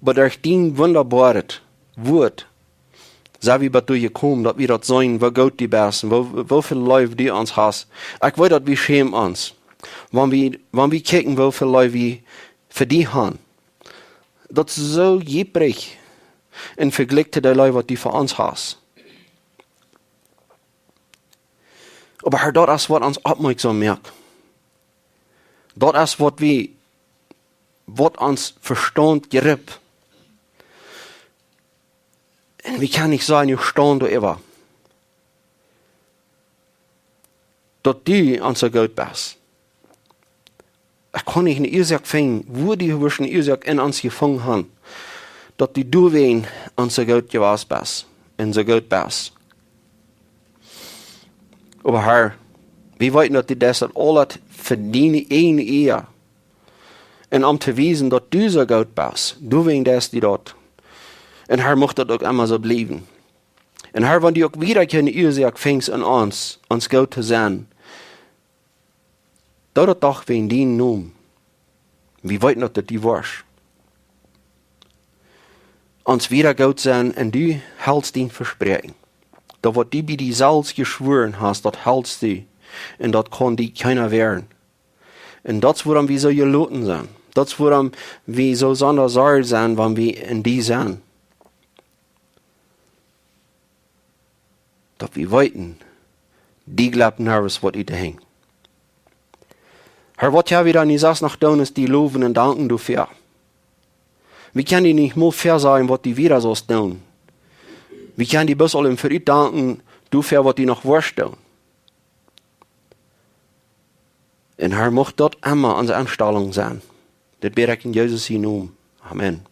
Aber durch den wunderbaren Wort, sei wie bei dir gekommen, dass wir das sein, wo Gott die Besten, wo viel Leute die uns hast. Ich weiß, dass wir schämen uns. Wenn wir kicken, wo viel Leute wir für die haben. Das ist so jibbrig im Vergleich zu den Leuten, die für uns hast. Aber Herr, dat is wat ons opmerksam maakt. Dat is wat ons verstand geriept. En we kan niet zijn, je stand door ever. Dat die onze God best. Ik kan niet een oorzaak vinden, wo die een oorzaak in ons gevangen hebben. Dat die doorween onze God gewas best. En zo God best. Aber Herr, we weten dat die das alles verdienen één eer. En om te wijzen dat du zo goed bist, doorween das die dat. En Herr mocht dat ook immer so blijven. En Herr, wanneer die ook wieder keine oorzaak vindt in ons goed te zijn, dat het toch wegen die noem. We weten dat die was. Ons wieder goed zijn en du hältst die versprechen. Dat wat die bij die zelfs geschworen hast, dat hältst du. En dat kan die keiner wehren. En dat is waarom we zo geloten zijn. Dat is waarom we zo zonder zorg zijn, wanneer we in die zijn. Dat we weten, die glaubt nervös, wat u hängt. Herr, wat ja wieder niet zelfs nog doen, is die loven en danken dafür. We kunnen die niet meer ver zijn, wat die wieder zo doen. We kunnen die best al voor u danken, dafür, wat die nog worst doen. En Herr, mocht dat immer onze aanstelling zijn. Dit bid ik in Jezus' naam. Amen.